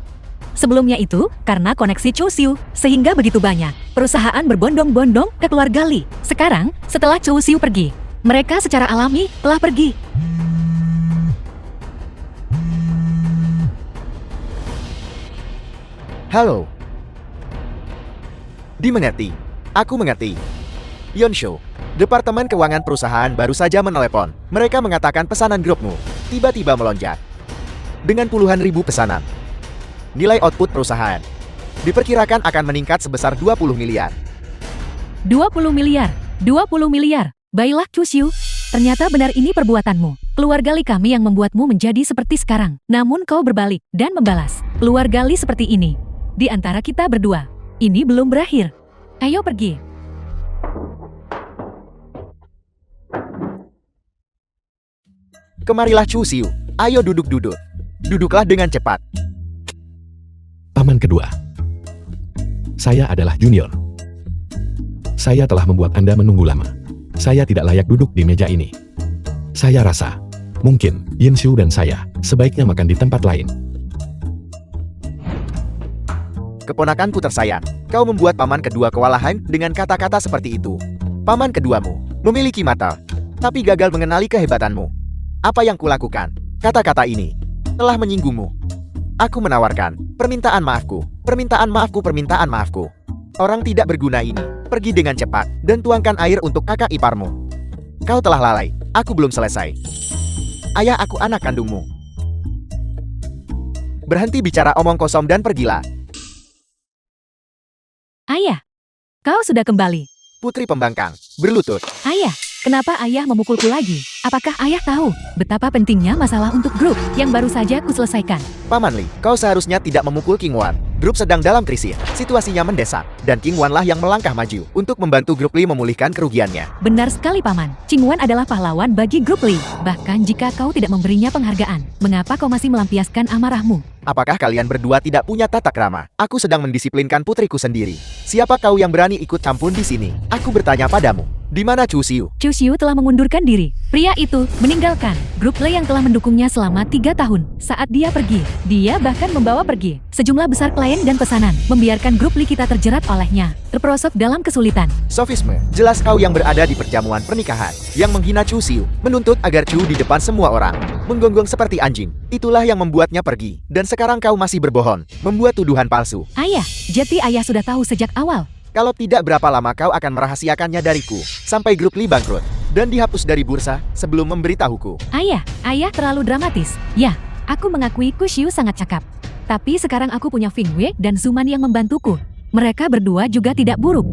Sebelumnya itu, karena koneksi Chu Xiu, sehingga begitu banyak perusahaan berbondong-bondong ke keluarga Li. Sekarang, setelah Chu Xiu pergi, mereka secara alami telah pergi. Halo. Dimengerti. Aku mengerti. Yonshu, Departemen Keuangan perusahaan baru saja menelepon. Mereka mengatakan pesanan grupmu tiba-tiba melonjak dengan puluhan ribu pesanan. Nilai output perusahaan diperkirakan akan meningkat sebesar 20 miliar. 20 miliar. 20 miliar. Baiklah Chu Xiu, ternyata benar ini perbuatanmu. Keluarga Li kami yang membuatmu menjadi seperti sekarang. Namun kau berbalik dan membalas. Keluarga Li seperti ini. Di antara kita berdua, ini belum berakhir. Ayo pergi. Kemarilah Chu Xiu. Ayo duduk-duduk. Duduklah dengan cepat. Paman kedua. Saya adalah junior. Saya telah membuat Anda menunggu lama. Saya tidak layak duduk di meja ini. Saya rasa, mungkin Yin Xiu dan saya sebaiknya makan di tempat lain. Keponakanku tersayang, kau membuat paman kedua kewalahan dengan kata-kata seperti itu. Paman keduamu memiliki mata, tapi gagal mengenali kehebatanmu. Apa yang kulakukan? Kata-kata ini telah menyinggungmu. Aku menawarkan permintaan maafku. Orang tidak berguna ini, pergi dengan cepat dan tuangkan air untuk kakak iparmu. Kau telah lalai, aku belum selesai. Ayah aku anak kandungmu. Berhenti bicara omong kosong dan pergilah. Ayah, kau sudah kembali. Putri pembangkang, berlutut. Ayah, kenapa ayah memukulku lagi? Apakah ayah tahu betapa pentingnya masalah untuk grup yang baru saja ku selesaikan? Paman Li, kau seharusnya tidak memukul King Wan. Grup sedang dalam krisis, situasinya mendesak, dan King Wan lah yang melangkah maju untuk membantu grup Li memulihkan kerugiannya. Benar sekali Paman, Qingwan adalah pahlawan bagi grup Li. Bahkan jika kau tidak memberinya penghargaan, mengapa kau masih melampiaskan amarahmu? Apakah kalian berdua tidak punya tata krama? Aku sedang mendisiplinkan putriku sendiri. Siapa kau yang berani ikut campur di sini? Aku bertanya padamu. Di mana Chu Xiu? Chu Xiu telah mengundurkan diri. Pria itu meninggalkan grup Li yang telah mendukungnya selama 3 tahun. Saat dia pergi, dia bahkan membawa pergi sejumlah besar klien dan pesanan, membiarkan grup Li kita terjerat olehnya, terperosok dalam kesulitan. Sofisme, jelas kau yang berada di perjamuan pernikahan, yang menghina Chu Xiu, menuntut agar Chu di depan semua orang, menggonggong seperti anjing. Itulah yang membuatnya pergi, dan sekarang kau masih berbohong, membuat tuduhan palsu. Ayah, jadi ayah sudah tahu sejak awal. Kalau tidak, berapa lama kau akan merahasiakannya dariku, sampai grup Li bangkrut, dan dihapus dari bursa sebelum memberitahuku. Ayah terlalu dramatis. Ya, aku mengakui Ku Xiu sangat cakap. Tapi sekarang aku punya Fing Wei dan Zuman yang membantuku. Mereka berdua juga tidak buruk.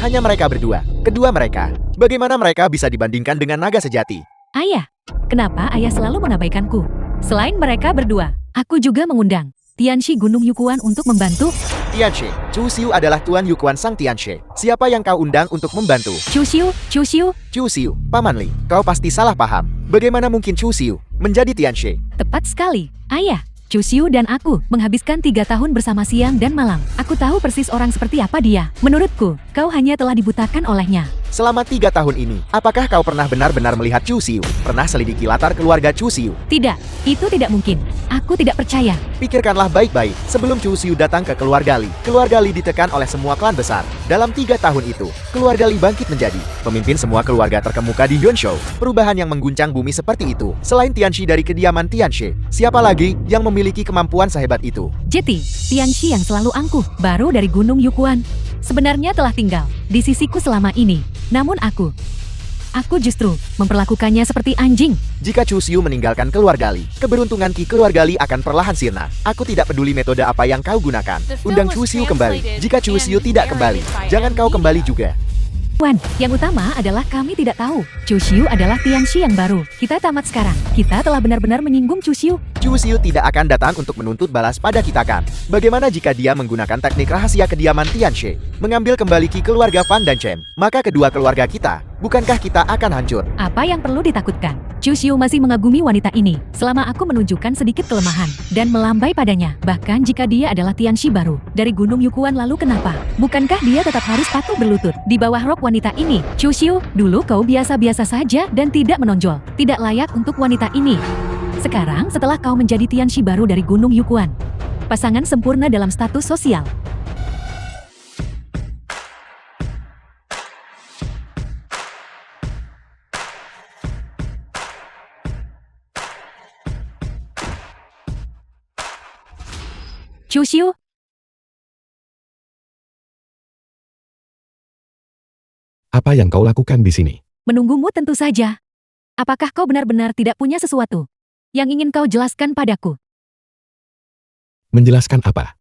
Hanya mereka berdua, kedua mereka. Bagaimana mereka bisa dibandingkan dengan naga sejati? Ayah, kenapa ayah selalu mengabaikanku? Selain mereka berdua, aku juga mengundang Tianxi Gunung Yukuan untuk membantu. Tianxi, Chu Xiu adalah Tuan Yukuan Sang Tianxi. Siapa yang kau undang untuk membantu? Chu Xiu. Chu Xiu, Paman Li, kau pasti salah paham. Bagaimana mungkin Chu Xiu menjadi Tianxi? Tepat sekali, ayah. Chu Xiu dan aku menghabiskan 3 tahun bersama siang dan malam. Aku tahu persis orang seperti apa dia. Menurutku, kau hanya telah dibutakan olehnya. Selama 3 tahun ini, apakah kau pernah benar-benar melihat Chu Xiu? Pernah selidiki latar keluarga Chu Xiu? Tidak, itu tidak mungkin. Aku tidak percaya. Pikirkanlah baik-baik sebelum Chu Xiu datang ke keluarga Li. Keluarga Li ditekan oleh semua klan besar. Dalam 3 tahun itu, keluarga Li bangkit menjadi pemimpin semua keluarga terkemuka di Yuanzhou. Perubahan yang mengguncang bumi seperti itu. Selain Tianxi dari kediaman Tianxi, siapa lagi yang memiliki kemampuan sehebat itu? Jeti, Tianxi yang selalu angkuh, baru dari Gunung Yukuan, sebenarnya telah tinggal di sisiku selama ini. Namun aku justru memperlakukannya seperti anjing. Jika Chu Xiu meninggalkan keluarga Li, keberuntungan Ki keluarga Li akan perlahan sirna. Aku tidak peduli metode apa yang kau gunakan. Undang Chu Xiu kembali. Jika Chu Xiu tidak kembali, jangan kau kembali juga. Wan, yang utama adalah kami tidak tahu Chu Xiu adalah Tianxi yang baru. Kita tamat sekarang. Kita telah benar-benar menyinggung Chu Xiu. Chu Xiu tidak akan datang untuk menuntut balas pada kita kan? Bagaimana jika dia menggunakan teknik rahasia kediaman Tianxi, mengambil kembali Ki keluarga Fan dan Chen? Maka kedua keluarga kita, bukankah kita akan hancur? Apa yang perlu ditakutkan? Chu Xiu masih mengagumi wanita ini selama aku menunjukkan sedikit kelemahan dan melambai padanya. Bahkan jika dia adalah Tianxi baru dari Gunung Yukuan, lalu kenapa? Bukankah dia tetap harus patuh berlutut di bawah rok wanita ini? Chu Xiu, dulu kau biasa-biasa saja dan tidak menonjol, tidak layak untuk wanita ini. Sekarang setelah kau menjadi Tianxi baru dari Gunung Yukuan, pasangan sempurna dalam status sosial. Chu Xiu, Apa yang kau lakukan di sini? menunggumu tentu saja. Apakah kau benar-benar tidak punya sesuatu yang ingin kau jelaskan padaku? Menjelaskan apa?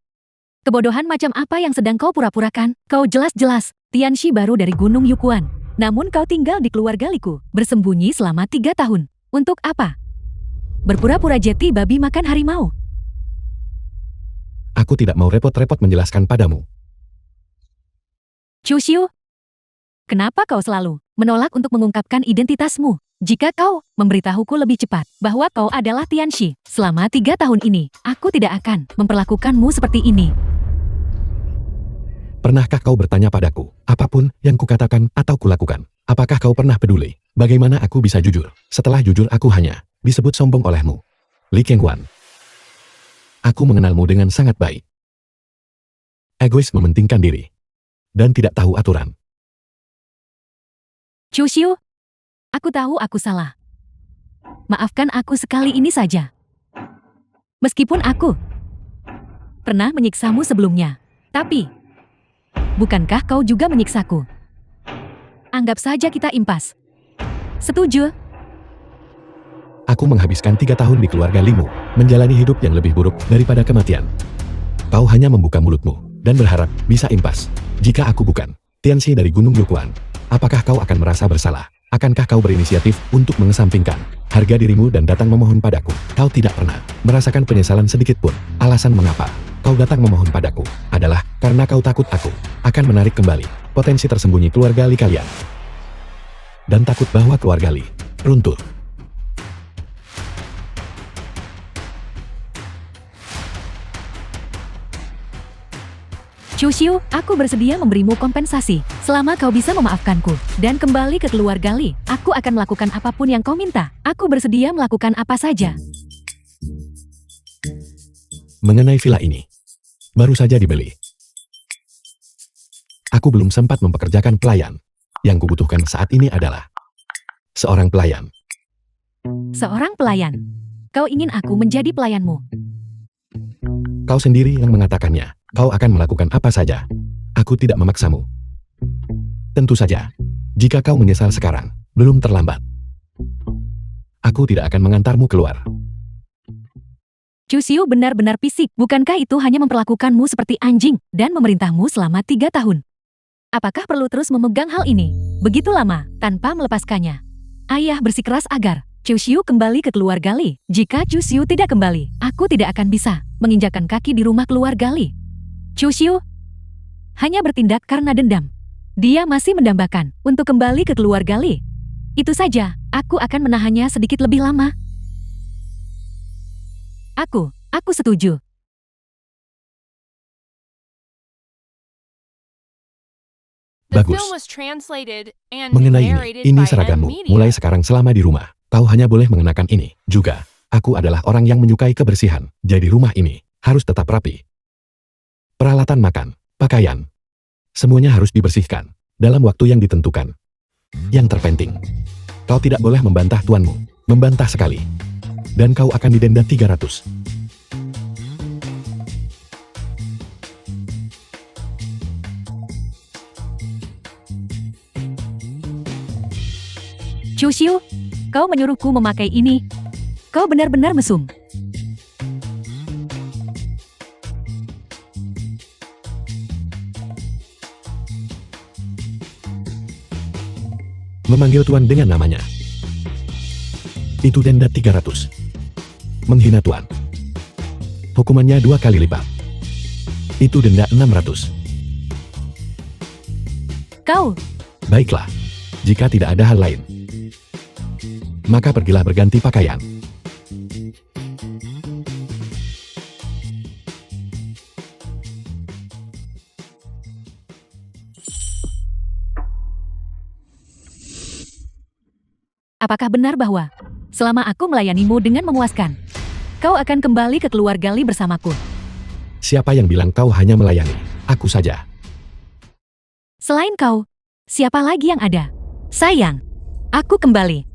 Kebodohan macam apa yang sedang kau pura-purakan? Kau jelas-jelas Tianxi baru dari Gunung Yukuan. Namun kau tinggal di keluarga Liku, bersembunyi selama 3 tahun. Untuk apa? Berpura-pura jeti babi makan harimau. Aku tidak mau repot-repot menjelaskan padamu. Chu Xiu, kenapa kau selalu menolak untuk mengungkapkan identitasmu? Jika kau memberitahuku lebih cepat bahwa kau adalah Tianxi, selama 3 tahun ini, aku tidak akan memperlakukanmu seperti ini. Pernahkah kau bertanya padaku, apapun yang kukatakan atau kulakukan? Apakah kau pernah peduli bagaimana aku bisa jujur? Setelah jujur aku hanya disebut sombong olehmu. Li Kengwan. Aku mengenalmu dengan sangat baik. Egois, mementingkan diri, dan tidak tahu aturan. Chu Xiu, aku tahu aku salah. Maafkan aku sekali ini saja. Meskipun aku pernah menyiksamu sebelumnya, tapi bukankah kau juga menyiksaku? Anggap saja kita impas. Setuju? Aku menghabiskan 3 tahun di keluarga Limu, menjalani hidup yang lebih buruk daripada kematian. Kau hanya membuka mulutmu dan berharap bisa impas. Jika aku bukan Tianxi dari Gunung Yukuan, apakah kau akan merasa bersalah? Akankah kau berinisiatif untuk mengesampingkan harga dirimu dan datang memohon padaku? Kau tidak pernah merasakan penyesalan sedikit pun. Alasan mengapa kau datang memohon padaku adalah karena kau takut aku akan menarik kembali potensi tersembunyi keluarga Li kalian. Dan takut bahwa keluarga Li runtuh. Chu Xiu, aku bersedia memberimu kompensasi selama kau bisa memaafkanku dan kembali ke keluarga Li. Aku akan melakukan apapun yang kau minta. Aku bersedia melakukan apa saja. Mengenai villa ini, baru saja dibeli. Aku belum sempat mempekerjakan pelayan. Yang kubutuhkan saat ini adalah seorang pelayan. Seorang pelayan. Kau ingin aku menjadi pelayanmu. Kau sendiri yang mengatakannya. Kau akan melakukan apa saja. Aku tidak memaksamu. Tentu saja, jika kau menyesal sekarang, belum terlambat. Aku tidak akan mengantarmu keluar. Chu Xiu benar-benar fisik. Bukankah itu hanya memperlakukanmu seperti anjing dan memerintahmu selama 3 tahun? Apakah perlu terus memegang hal ini begitu lama tanpa melepaskannya? Ayah bersikeras agar Chu Xiu kembali ke keluarga Li. Jika Chu Xiu tidak kembali, aku tidak akan bisa menginjakkan kaki di rumah keluarga Li. Chu Xiu hanya bertindak karena dendam. Dia masih mendambakan untuk kembali ke keluarga Li. Itu saja, aku akan menahannya sedikit lebih lama. Aku setuju. The Bagus. film was translated and Mengenai narrated ini by seragammu. N-Media. Mulai sekarang selama di rumah, kau hanya boleh mengenakan ini. Juga, aku adalah orang yang menyukai kebersihan. Jadi rumah ini harus tetap rapi. Peralatan makan, pakaian, semuanya harus dibersihkan dalam waktu yang ditentukan. Yang terpenting, kau tidak boleh membantah tuanmu. Membantah sekali, dan kau akan didenda 300. Chu Xiu, kau menyuruhku memakai ini. Kau benar-benar mesum. Memanggil tuan dengan namanya. Itu denda 300. Menghina tuan. Hukumannya 2 kali lipat. Itu denda 600. Kau, Baiklah, jika tidak ada hal lain, maka pergilah berganti pakaian. apakah benar bahwa selama aku melayanimu dengan memuaskan, kau akan kembali ke keluarga Li bersamaku? Siapa yang bilang kau hanya melayani? Aku saja. Selain kau, siapa lagi yang ada? Sayang, aku kembali.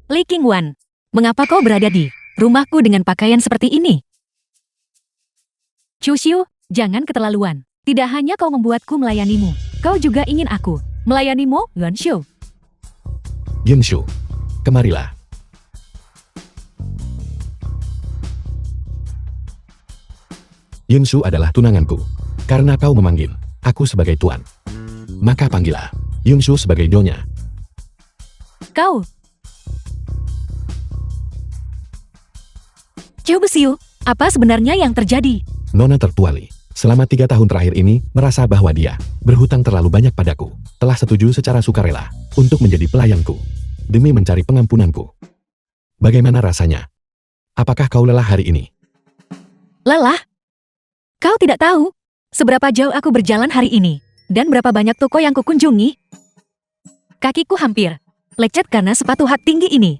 Li Qingwan, mengapa kau berada di rumahku dengan pakaian seperti ini? Chu Xiu, jangan keterlaluan. Tidak hanya kau membuatku melayanimu, kau juga ingin aku melayanimu, Yuan Xiu. Yunshu, kemarilah. Yunshu adalah tunanganku. Karena kau memanggil aku sebagai tuan, maka panggillah Yunshu sebagai nyonya. Kau. Chu Xiu, apa sebenarnya yang terjadi? Nona tertua Li, selama 3 tahun terakhir ini, merasa bahwa dia berhutang terlalu banyak padaku. Telah setuju secara sukarela untuk menjadi pelayanku, demi mencari pengampunanku. Bagaimana rasanya? Apakah kau lelah hari ini? Lelah? Kau tidak tahu seberapa jauh aku berjalan hari ini, dan berapa banyak toko yang kukunjungi? Kakiku hampir lecet karena sepatu hak tinggi ini.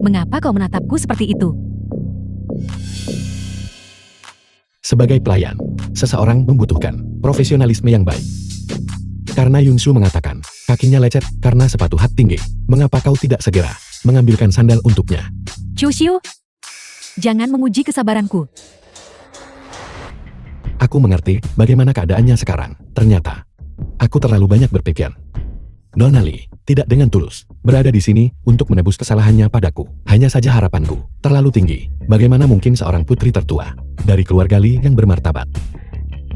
Mengapa kau menatapku seperti itu? Sebagai pelayan, seseorang membutuhkan profesionalisme yang baik. Karena Yunshu mengatakan, kakinya lecet karena sepatu hak tinggi, mengapa kau tidak segera mengambilkan sandal untuknya? Chu Xiu, jangan menguji kesabaranku. Aku mengerti bagaimana keadaannya sekarang. Ternyata, aku terlalu banyak berpikir. Nona Li, tidak dengan tulus, berada di sini untuk menebus kesalahannya padaku. Hanya saja harapanku terlalu tinggi. Bagaimana mungkin seorang putri tertua dari keluarga Li yang bermartabat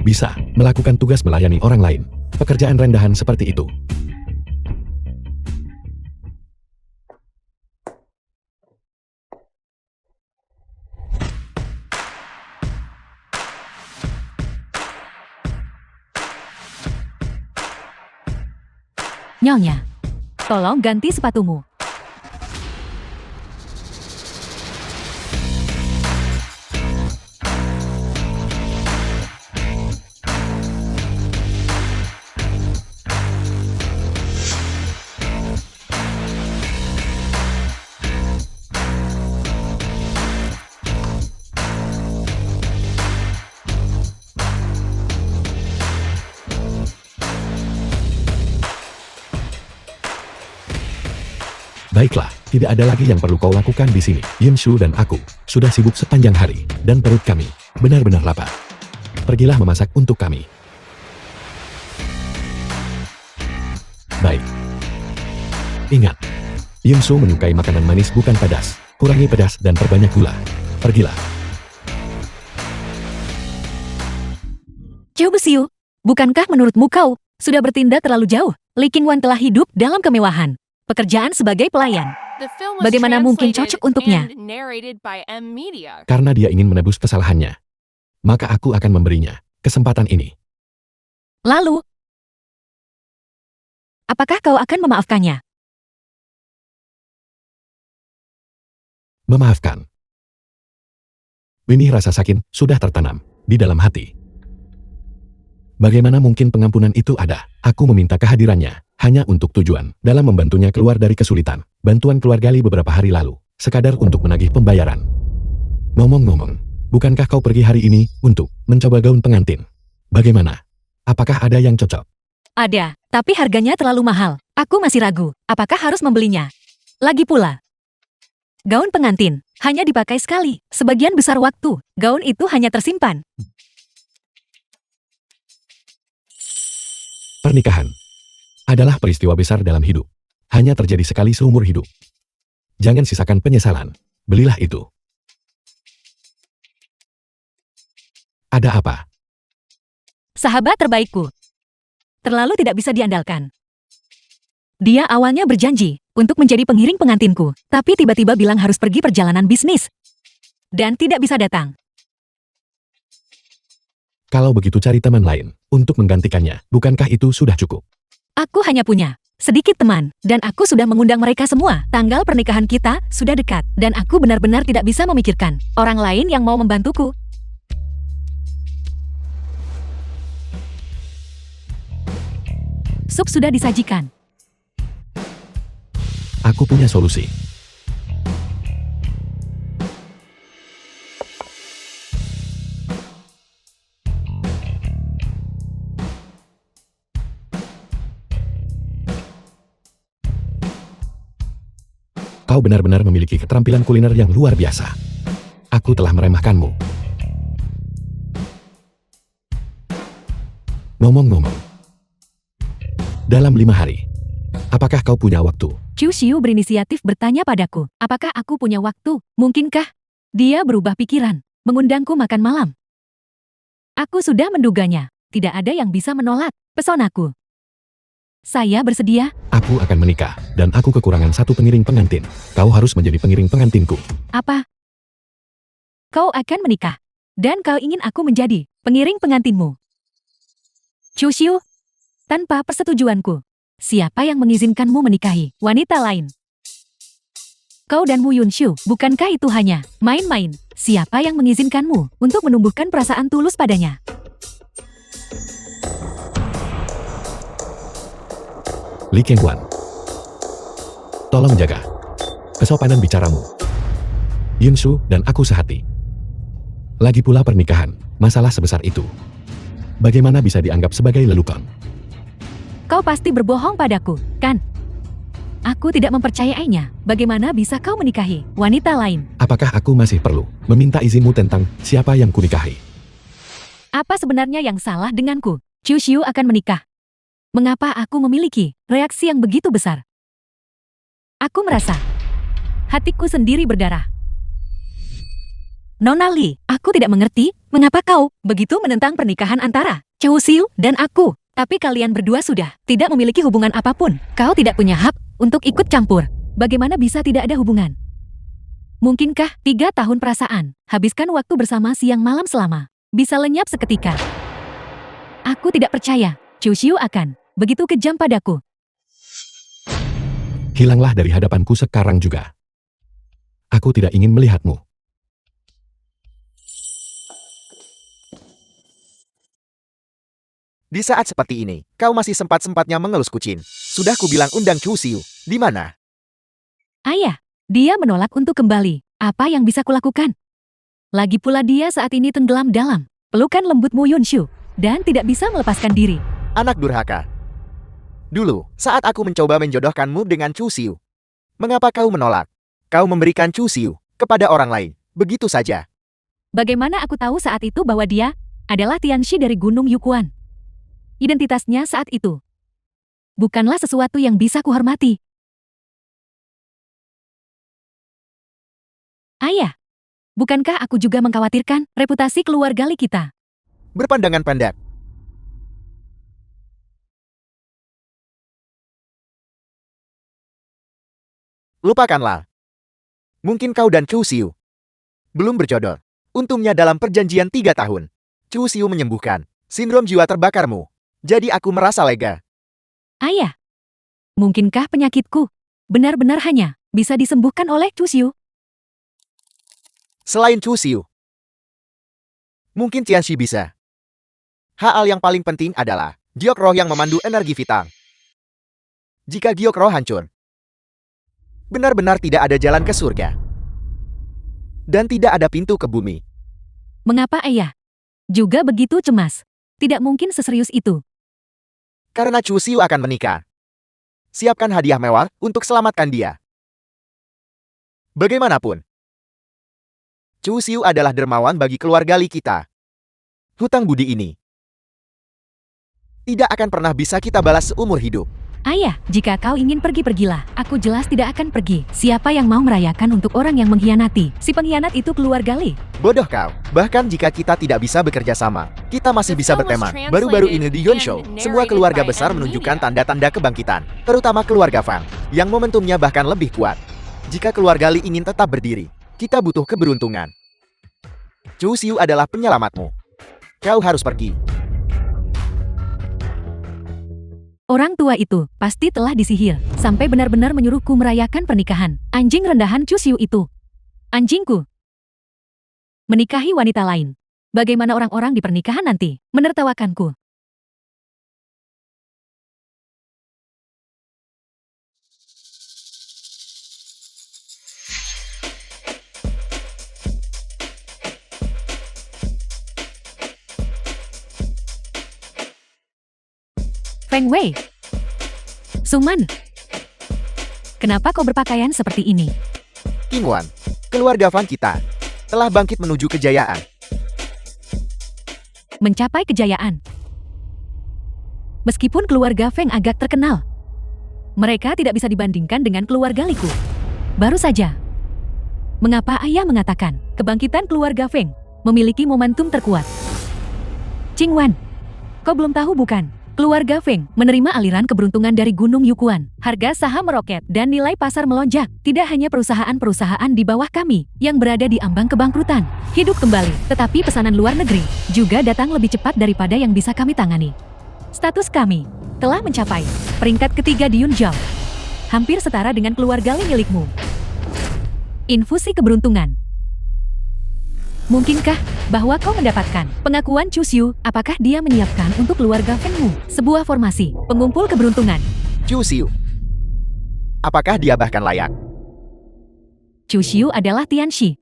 bisa melakukan tugas melayani orang lain? Pekerjaan rendahan seperti itu. Nyonya, tolong ganti sepatumu. Baiklah, tidak ada lagi yang perlu kau lakukan di sini. Yinshu dan aku sudah sibuk sepanjang hari, dan perut kami benar-benar lapar. Pergilah memasak untuk kami. Baik. Ingat, Yinshu menyukai makanan manis bukan pedas. Kurangi pedas dan perbanyak gula. Pergilah. Qiu Buxiu, bukankah menurutmu kau sudah bertindak terlalu jauh? Li Qingwan telah hidup dalam kemewahan. Pekerjaan sebagai pelayan. The film was Bagaimana mungkin translated cocok untuknya? and narrated by M Media. Karena dia ingin menebus kesalahannya, maka aku akan memberinya kesempatan ini. Lalu, apakah kau akan memaafkannya? Memaafkan. Benih rasa sakit sudah tertanam di dalam hati. Bagaimana mungkin pengampunan itu ada? Aku meminta kehadirannya hanya untuk tujuan dalam membantunya keluar dari kesulitan. Bantuan keluarga Li beberapa hari lalu, sekadar untuk menagih pembayaran. Ngomong-ngomong, bukankah kau pergi hari ini untuk mencoba gaun pengantin? Bagaimana? Apakah ada yang cocok? Ada, tapi harganya terlalu mahal. Aku masih ragu, apakah harus membelinya? Lagi pula, gaun pengantin hanya dipakai sekali. Sebagian besar waktu, gaun itu hanya tersimpan. Pernikahan adalah peristiwa besar dalam hidup. Hanya terjadi sekali seumur hidup. Jangan sisakan penyesalan. Belilah itu. Ada apa? Sahabat terbaikku. Terlalu tidak bisa diandalkan. Dia awalnya berjanji untuk menjadi pengiring pengantinku, tapi tiba-tiba bilang harus pergi perjalanan bisnis. Dan tidak bisa datang. Kalau begitu cari teman lain untuk menggantikannya. Bukankah itu sudah cukup? Aku hanya punya sedikit teman, dan aku sudah mengundang mereka semua. Tanggal pernikahan kita sudah dekat, dan aku benar-benar tidak bisa memikirkan orang lain yang mau membantuku. Sup sudah disajikan. Aku punya solusi. Kau benar-benar memiliki keterampilan kuliner yang luar biasa. Aku telah meremehkanmu. Ngomong-ngomong, dalam 5 hari, apakah kau punya waktu? Qiu Xiu berinisiatif bertanya padaku, apakah aku punya waktu? Mungkinkah dia berubah pikiran, mengundangku makan malam? Aku sudah menduganya, tidak ada yang bisa menolak pesonaku. Saya bersedia. Aku akan menikah, dan aku kekurangan satu pengiring pengantin. Kau harus menjadi pengiring pengantinku. Apa? Kau akan menikah, dan kau ingin aku menjadi pengiring pengantinmu? Qiu Xiu, tanpa persetujuanku, siapa yang mengizinkanmu menikahi wanita lain? Kau dan Mu Yunshu, bukankah itu hanya main-main? Siapa yang mengizinkanmu untuk menumbuhkan perasaan tulus padanya? Li Qingwan, tolong jaga kesopanan bicaramu. Yunshu dan aku sehati. Lagi pula pernikahan, masalah sebesar itu. Bagaimana bisa dianggap sebagai lelucon? Kau pasti berbohong padaku, kan? Aku tidak mempercayainya. Bagaimana bisa kau menikahi wanita lain? Apakah aku masih perlu meminta izinmu tentang siapa yang kunikahi? Apa sebenarnya yang salah denganku? Qiu Xiu akan menikah. Mengapa aku memiliki reaksi yang begitu besar? Aku merasa hatiku sendiri berdarah. Nona Li, aku tidak mengerti mengapa kau begitu menentang pernikahan antara Chu Xiu dan aku. Tapi kalian berdua sudah tidak memiliki hubungan apapun. Kau tidak punya hak untuk ikut campur. Bagaimana bisa tidak ada hubungan? Mungkinkah 3 tahun perasaan, habiskan waktu bersama siang malam selama, bisa lenyap seketika? Aku tidak percaya, Chu Xiu akan begitu kejam padaku. Hilanglah dari hadapanku sekarang juga. Aku tidak ingin melihatmu. Di saat seperti ini, kau masih sempat-sempatnya mengelus kucing. Sudah kubilang undang Chu Xiu. Di mana? Ayah, dia menolak untuk kembali. Apa yang bisa kulakukan? Lagi pula dia saat ini tenggelam dalam pelukan lembut Mu Yunshu dan tidak bisa melepaskan diri. Anak durhaka. Dulu, saat aku mencoba menjodohkanmu dengan Chu Xiu, mengapa kau menolak? Kau memberikan Chu Xiu kepada orang lain, begitu saja. Bagaimana aku tahu saat itu bahwa dia adalah Tianxi dari Gunung Yukuan? Identitasnya saat itu bukanlah sesuatu yang bisa kuhormati. Ayah, bukankah aku juga mengkhawatirkan reputasi keluarga Li kita? Berpandangan pendek. Lupakanlah. Mungkin kau dan Chu Xiu belum berjodoh. Untungnya dalam perjanjian 3 tahun, Chu Xiu menyembuhkan sindrom jiwa terbakarmu. Jadi aku merasa lega. Ayah, mungkinkah penyakitku benar-benar hanya bisa disembuhkan oleh Chu Xiu? Selain Chu Xiu, mungkin Tianxi bisa. Hal yang paling penting adalah giok roh yang memandu energi vital. Jika giok roh hancur, benar-benar tidak ada jalan ke surga. Dan tidak ada pintu ke bumi. Mengapa ayah juga begitu cemas? Tidak mungkin seserius itu. Karena Chu Xiu akan menikah. Siapkan hadiah mewah untuk selamatkan dia. Bagaimanapun, Chu Xiu adalah dermawan bagi keluarga Li kita. Hutang budi ini tidak akan pernah bisa kita balas seumur hidup. Ayah, jika kau ingin pergi, pergilah. Aku jelas tidak akan pergi. Siapa yang mau merayakan untuk orang yang mengkhianati? Si pengkhianat itu keluarga Li. Bodoh kau. Bahkan jika kita tidak bisa bekerja sama, kita masih bisa berteman. Baru-baru ini di Yonsho, semua keluarga besar menunjukkan tanda-tanda kebangkitan. Terutama keluarga Fang, yang momentumnya bahkan lebih kuat. Jika keluarga Li ingin tetap berdiri, kita butuh keberuntungan. Chu Xiu adalah penyelamatmu. Kau harus pergi. Orang tua itu pasti telah disihir, sampai benar-benar menyuruhku merayakan pernikahan. Anjing rendahan Chu Xiu itu. Anjingku menikahi wanita lain. Bagaimana orang-orang di pernikahan nanti menertawakanku? Feng Wei. Suman. Kenapa kau berpakaian seperti ini? Qingwan, keluarga Fang kita telah bangkit menuju kejayaan. Mencapai kejayaan. Meskipun keluarga Feng agak terkenal, mereka tidak bisa dibandingkan dengan keluarga Liku. Baru saja. Mengapa ayah mengatakan kebangkitan keluarga Feng memiliki momentum terkuat? Qingwan, kau belum tahu bukan? Keluarga Feng menerima aliran keberuntungan dari Gunung Yukuan. Harga saham meroket dan nilai pasar melonjak. Tidak hanya perusahaan-perusahaan di bawah kami yang berada di ambang kebangkrutan hidup kembali, tetapi pesanan luar negeri juga datang lebih cepat daripada yang bisa kami tangani. Status kami telah mencapai peringkat ketiga di Yunzhou, hampir setara dengan keluarga Li milikmu. Infusi keberuntungan. Mungkinkah bahwa kau mendapatkan pengakuan Chu Xiu? Apakah dia menyiapkan untuk keluarga Fengmu sebuah formasi pengumpul keberuntungan? Chu Xiu. Apakah dia bahkan layak? Chu Xiu adalah Tianxi.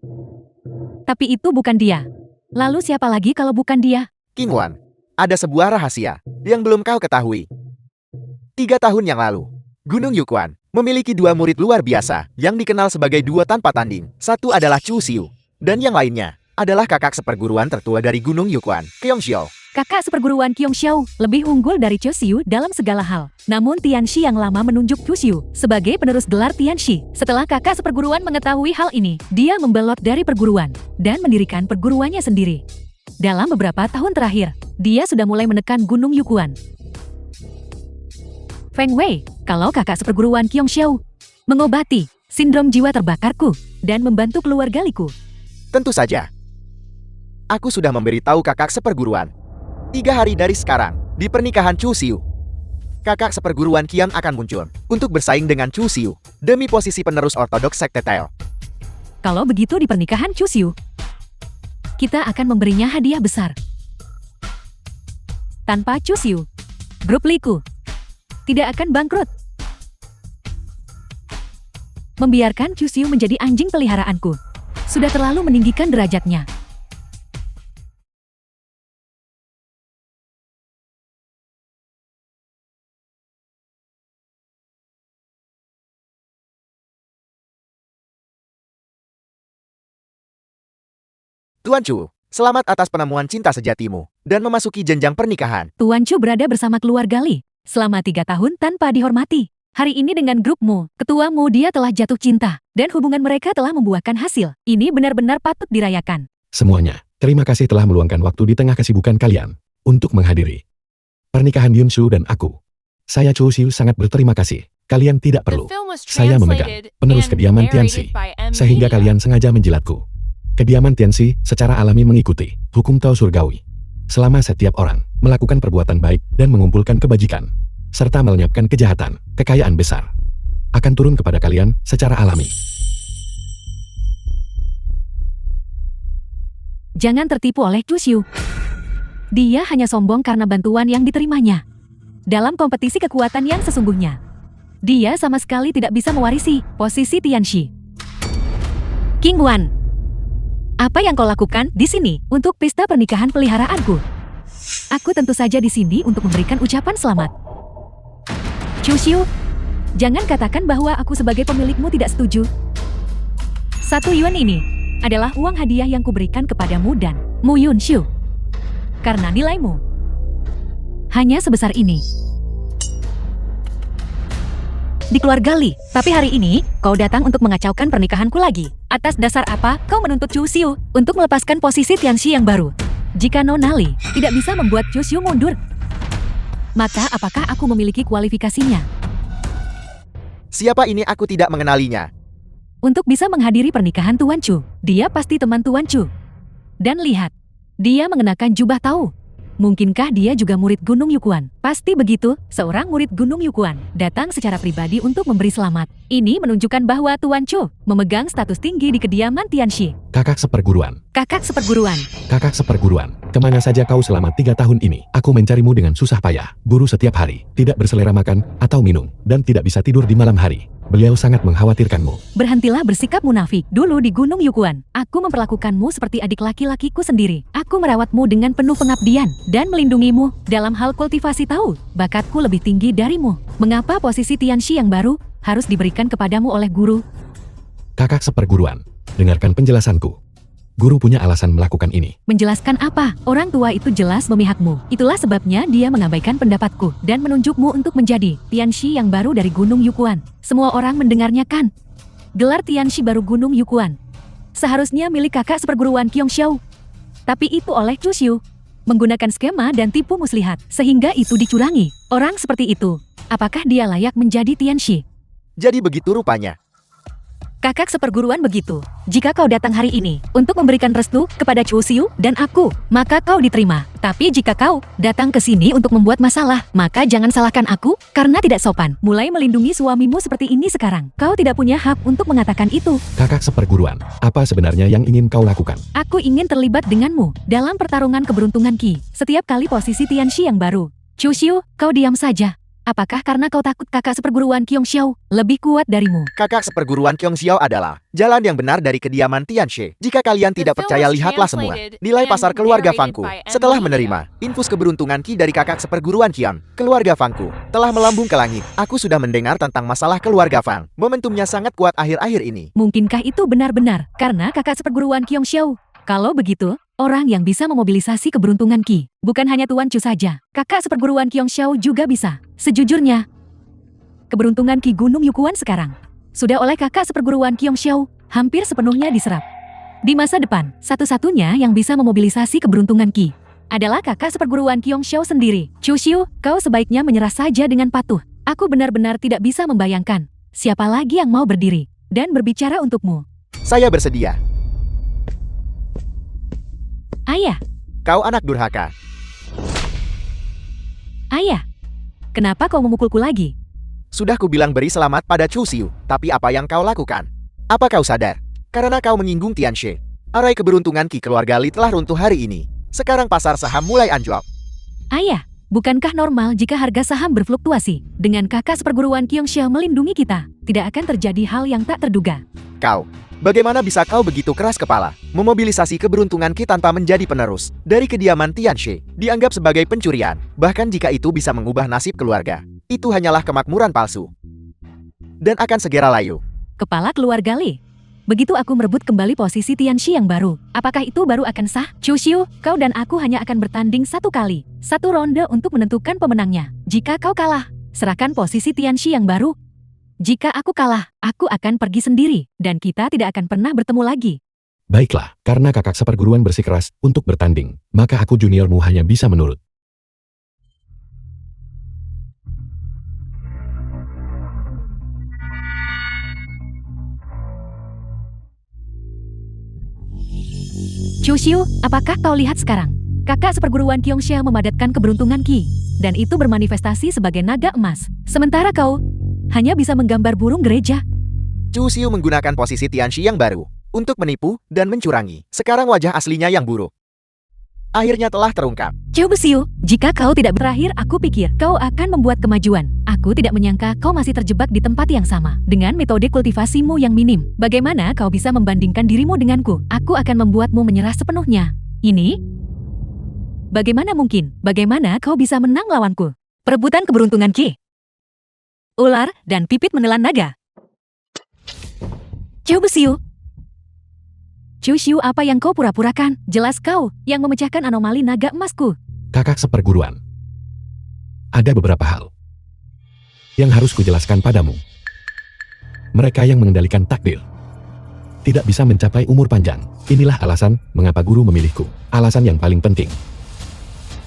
Tapi itu bukan dia. Lalu siapa lagi kalau bukan dia? Qingwan, ada sebuah rahasia yang belum kau ketahui. 3 tahun yang lalu, Gunung Yukuan memiliki 2 murid luar biasa yang dikenal sebagai duo tanpa tanding. Satu adalah Chu Xiu, dan yang lainnya adalah kakak seperguruan tertua dari Gunung Yukuan, Keong Xiao. Kakak seperguruan Qiongxiao lebih unggul dari Chu Xiu dalam segala hal. Namun Tianxi yang lama menunjuk Chu Xiu sebagai penerus gelar Tianxi. Setelah kakak seperguruan mengetahui hal ini, dia membelot dari perguruan dan mendirikan perguruannya sendiri. Dalam beberapa tahun terakhir, dia sudah mulai menekan Gunung Yukuan. Feng Wei, kalau kakak seperguruan Qiongxiao mengobati sindrom jiwa terbakarku dan membantu keluarga Liku. Tentu saja. Aku sudah memberitahu kakak seperguruan. 3 hari dari sekarang, di pernikahan Chu Xiu, kakak seperguruan Qian akan muncul untuk bersaing dengan Chu Xiu demi posisi penerus ortodoks sekte Tao. Kalau begitu di pernikahan Chu Xiu, kita akan memberinya hadiah besar. Tanpa Chu Xiu, grup Liku tidak akan bangkrut. Membiarkan Chu Xiu menjadi anjing peliharaanku sudah terlalu meninggikan derajatnya. Tuan Chu, selamat atas penemuan cinta sejatimu dan memasuki jenjang pernikahan. Tuan Chu berada bersama keluarga Li selama 3 tahun tanpa dihormati. Hari ini dengan grupmu, ketuamu dia telah jatuh cinta dan hubungan mereka telah membuahkan hasil. Ini benar-benar patut dirayakan. Semuanya, terima kasih telah meluangkan waktu di tengah kesibukan kalian untuk menghadiri pernikahan Yun-Shu dan aku. Saya Chu Xiu sangat berterima kasih. Kalian tidak perlu. The film was Saya memegang translated penerus and kediaman narrated Tianxi, by M. sehingga Media. kalian sengaja menjilatku. Kediaman Tianxi secara alami mengikuti hukum Tao surgawi. Selama setiap orang melakukan perbuatan baik dan mengumpulkan kebajikan, serta melenyapkan kejahatan, kekayaan besar akan turun kepada kalian secara alami. Jangan tertipu oleh Chu Xiu. Dia hanya sombong karena bantuan yang diterimanya. Dalam kompetisi kekuatan yang sesungguhnya, dia sama sekali tidak bisa mewarisi posisi Tianxi. King Wan, apa yang kau lakukan di sini untuk pesta pernikahan peliharaanku? Aku tentu saja di sini untuk memberikan ucapan selamat. Chu Xiu, jangan katakan bahwa aku sebagai pemilikmu tidak setuju. 1 yuan ini adalah uang hadiah yang kuberikan kepadamu dan Mu Yun-Shu. Karena nilaimu hanya sebesar ini. Di keluarga Li, tapi hari ini kau datang untuk mengacaukan pernikahanku lagi. Atas dasar apa kau menuntut Chu Xiu untuk melepaskan posisi Tianxi yang baru? Jika Nona Li tidak bisa membuat Chu Xiu mundur, maka apakah aku memiliki kualifikasinya Siapa ini? Aku tidak mengenalinya. untuk bisa menghadiri pernikahan Tuan Chu? Dia pasti teman Tuan Chu. Dan lihat, dia mengenakan jubah Tao. Mungkinkah dia juga murid Gunung Yukuan? Pasti begitu, seorang murid Gunung Yukuan datang secara pribadi untuk memberi selamat. Ini menunjukkan bahwa Tuan Chu memegang status tinggi di kediaman Tianxi. Kakak seperguruan, Kakak seperguruan, kakak seperguruan, kemana saja kau selama 3 tahun ini? Aku mencarimu dengan susah payah. Guru setiap hari, tidak berselera makan atau minum, dan tidak bisa tidur di malam hari. Beliau sangat mengkhawatirkanmu. berhentilah bersikap munafik. Dulu di Gunung Yukuan, aku memperlakukanmu seperti adik laki-lakiku sendiri. Aku merawatmu dengan penuh pengabdian dan melindungimu dalam hal kultivasi Tao. Bakatku lebih tinggi darimu. Mengapa posisi Tianxi yang baru harus diberikan kepadamu oleh guru? Kakak seperguruan, dengarkan penjelasanku. Guru punya alasan melakukan ini. Menjelaskan apa? Orang tua itu jelas memihakmu. Itulah sebabnya dia mengabaikan pendapatku dan menunjukmu untuk menjadi Tianxi yang baru dari Gunung Yukuan. Semua orang mendengarnya kan? Gelar Tianxi baru Gunung Yukuan seharusnya milik kakak seperguruan Qiongxiao. Tapi itu oleh Chu Xiu menggunakan skema dan tipu muslihat sehingga itu dicurangi. Orang seperti itu, apakah dia layak menjadi Tianxi? Jadi begitu rupanya. Kakak seperguruan begitu. Jika kau datang hari ini untuk memberikan restu kepada Chu Xiu dan aku, maka kau diterima. Tapi jika kau datang ke sini untuk membuat masalah, maka jangan salahkan aku karena tidak sopan. Mulai melindungi suamimu seperti ini sekarang. Kau tidak punya hak untuk mengatakan itu. Kakak seperguruan, apa sebenarnya yang ingin kau lakukan? Aku ingin terlibat denganmu dalam pertarungan keberuntungan Qi. Setiap kali posisi Tianxi yang baru. Chu Xiu, kau diam saja. Apakah karena kau takut kakak seperguruan Qiongxiao lebih kuat darimu? Kakak seperguruan Qiongxiao adalah jalan yang benar dari kediaman Tianxi. Jika kalian tidak percaya, lihatlah semua. Nilai pasar keluarga Fangku setelah menerima infus keberuntungan Qi dari kakak seperguruan Qian. Keluarga Fangku telah melambung ke langit. Aku sudah mendengar tentang masalah keluarga Fang. Momentumnya sangat kuat akhir-akhir ini. Mungkinkah itu benar-benar karena kakak seperguruan Qiongxiao? Kalau begitu, orang yang bisa memobilisasi keberuntungan Qi. Bukan hanya Tuan Chu saja, kakak seperguruan Qiong Xiao juga bisa. Sejujurnya, keberuntungan Qi Gunung Yukuan sekarang sudah oleh kakak seperguruan Qiong Xiao hampir sepenuhnya diserap. Di masa depan, satu-satunya yang bisa memobilisasi keberuntungan Qi adalah kakak seperguruan Qiong Xiao sendiri. Chu Xiu, kau sebaiknya menyerah saja dengan patuh. Aku benar-benar tidak bisa membayangkan siapa lagi yang mau berdiri dan berbicara untukmu. Saya bersedia. Ayah, Kau anak durhaka. ayah, kenapa kau memukulku lagi? Sudah kubilang beri selamat pada Chu Xiu, tapi apa yang kau lakukan? Apa kau sadar? Karena kau menyinggung Tianxie, arai keberuntungan Qi keluarga Li telah runtuh hari ini. Sekarang pasar saham mulai anjlok. Ayah, bukankah normal jika harga saham berfluktuasi? Dengan kakak seperguruan Qiong Xiao melindungi kita, tidak akan terjadi hal yang tak terduga. Kau, bagaimana bisa kau begitu keras kepala? Memobilisasi keberuntungan Qi tanpa menjadi penerus dari kediaman Tianxie dianggap sebagai pencurian, bahkan jika itu bisa mengubah nasib keluarga. Itu hanyalah kemakmuran palsu. Dan akan segera layu. Kepala keluarga Li. Begitu aku merebut kembali posisi Tianxi yang baru, apakah itu baru akan sah? Chu Xiu, kau dan aku hanya akan bertanding satu kali, satu ronde untuk menentukan pemenangnya. Jika kau kalah, serahkan posisi Tianxi yang baru. Jika aku kalah, aku akan pergi sendiri, dan kita tidak akan pernah bertemu lagi. Baiklah, karena kakak seperguruan bersikeras untuk bertanding, maka aku juniormu hanya bisa menurut. Chu Xiu, apakah kau lihat sekarang? Kakak seperguruan Qiong Xiao memadatkan keberuntungan Qi, dan itu bermanifestasi sebagai naga emas. Sementara kau hanya bisa menggambar burung gereja. Chu Xiu menggunakan posisi Tianxi yang baru untuk menipu dan mencurangi. Sekarang wajah aslinya yang buruk akhirnya telah terungkap. Coba Xiu, jika kau tidak berakhir, aku pikir kau akan membuat kemajuan. Aku tidak menyangka kau masih terjebak di tempat yang sama. Dengan metode kultivasimu yang minim, bagaimana kau bisa membandingkan dirimu denganku? Aku akan membuatmu menyerah sepenuhnya. Ini? Bagaimana mungkin? Bagaimana kau bisa menang lawanku? Perebutan keberuntungan Qi. Ular dan pipit menelan naga. Coba Xiu. Chu Xiu, apa yang kau pura-purakan? Jelas kau yang memecahkan anomali naga emasku. Kakak seperguruan. Ada beberapa hal yang harus kujelaskan padamu. Mereka yang mengendalikan takdir tidak bisa mencapai umur panjang. Inilah alasan mengapa guru memilihku. Alasan yang paling penting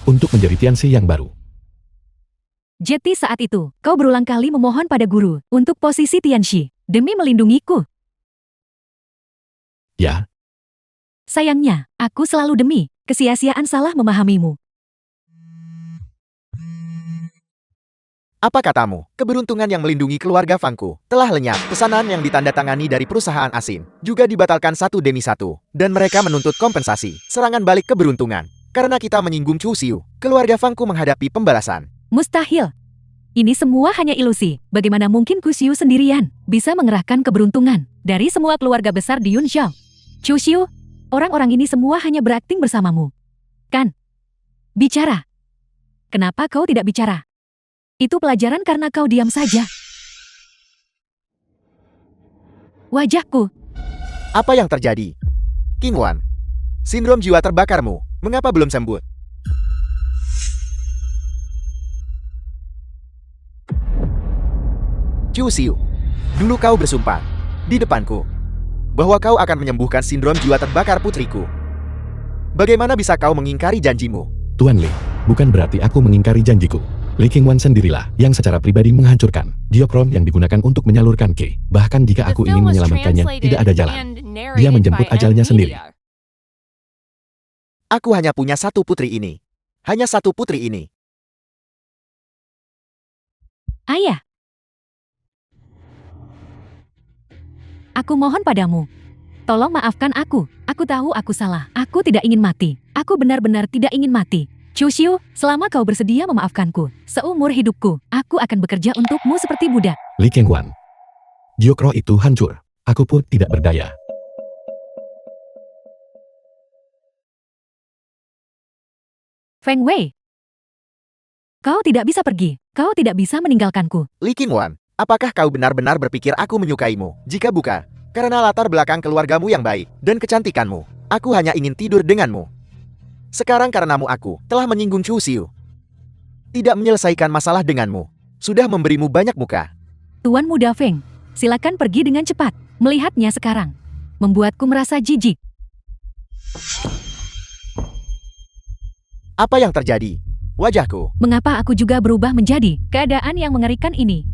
untuk menjadi Tianxi yang baru. Jadi saat itu, kau berulang kali memohon pada guru untuk posisi Tianxi demi melindungiku. Ya, Sayangnya, aku selalu demi kesia-siaan salah memahamimu. Apa katamu? Keberuntungan yang melindungi keluarga Fangku telah lenyap. Pesanan yang ditandatangani dari perusahaan asing juga dibatalkan satu demi satu. Dan mereka menuntut kompensasi, serangan balik keberuntungan. Karena kita menyinggung Chu Xiu, keluarga Fangku menghadapi pembalasan. Mustahil. Ini semua hanya ilusi. Bagaimana mungkin Ku Xiu sendirian bisa mengerahkan keberuntungan dari semua keluarga besar di Yunxiao? Chu Xiu, orang-orang ini semua hanya berakting bersamamu. Kan? Bicara. Kenapa kau tidak bicara? Itu pelajaran karena kau diam saja. Wajahku. Apa yang terjadi? King Wan, sindrom jiwa terbakarmu, mengapa belum sembuh? Chu Xiu, dulu kau bersumpah di depanku bahwa kau akan menyembuhkan sindrom jiwa terbakar putriku. Bagaimana bisa kau mengingkari janjimu? Tuan Li, bukan berarti aku mengingkari janjiku. Li Qingwan sendirilah yang secara pribadi menghancurkan diokron yang digunakan untuk menyalurkan Qi. Bahkan jika The aku film ingin was menyelamatkannya, translated tidak ada jalan. and Dia narrated menjemput by ajalnya sendiri. M-Media. Aku hanya punya satu putri ini. Hanya satu putri ini. Ayah. Aku mohon padamu. Tolong maafkan aku. Aku tahu aku salah. Aku tidak ingin mati. Aku benar-benar tidak ingin mati. Chu Xiu, selama kau bersedia memaafkanku, seumur hidupku, aku akan bekerja untukmu seperti budak. Li Qingwan, diokro itu hancur. Aku pun tidak berdaya. Feng Wei. Kau tidak bisa pergi. Kau tidak bisa meninggalkanku. Li Qingwan, apakah kau benar-benar berpikir aku menyukaimu? Jika bukan, karena latar belakang keluargamu yang baik dan kecantikanmu, aku hanya ingin tidur denganmu. Sekarang karenamu aku telah menyinggung Chu Xiu. Tidak menyelesaikan masalah denganmu. Sudah memberimu banyak muka. Tuan Muda Feng, silakan pergi dengan cepat. Melihatnya sekarang membuatku merasa jijik. Apa yang terjadi? Wajahku. Mengapa aku juga berubah menjadi keadaan yang mengerikan ini?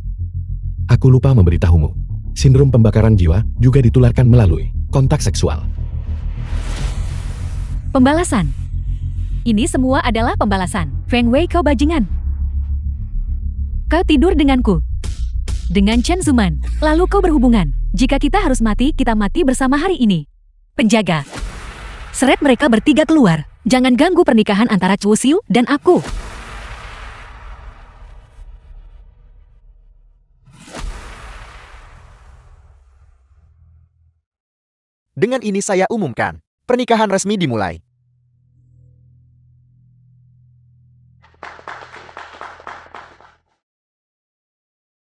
Aku lupa memberitahumu. Sindrom pembakaran jiwa juga ditularkan melalui kontak seksual. Pembalasan. Ini semua adalah pembalasan. Feng Wei kau bajingan. Kau tidur denganku. Dengan Chen Zuman. Lalu kau berhubungan. Jika kita harus mati, kita mati bersama hari ini. Penjaga. Seret mereka bertiga keluar. Jangan ganggu pernikahan antara Chu Xiu dan aku. Dengan ini saya umumkan. Pernikahan resmi dimulai.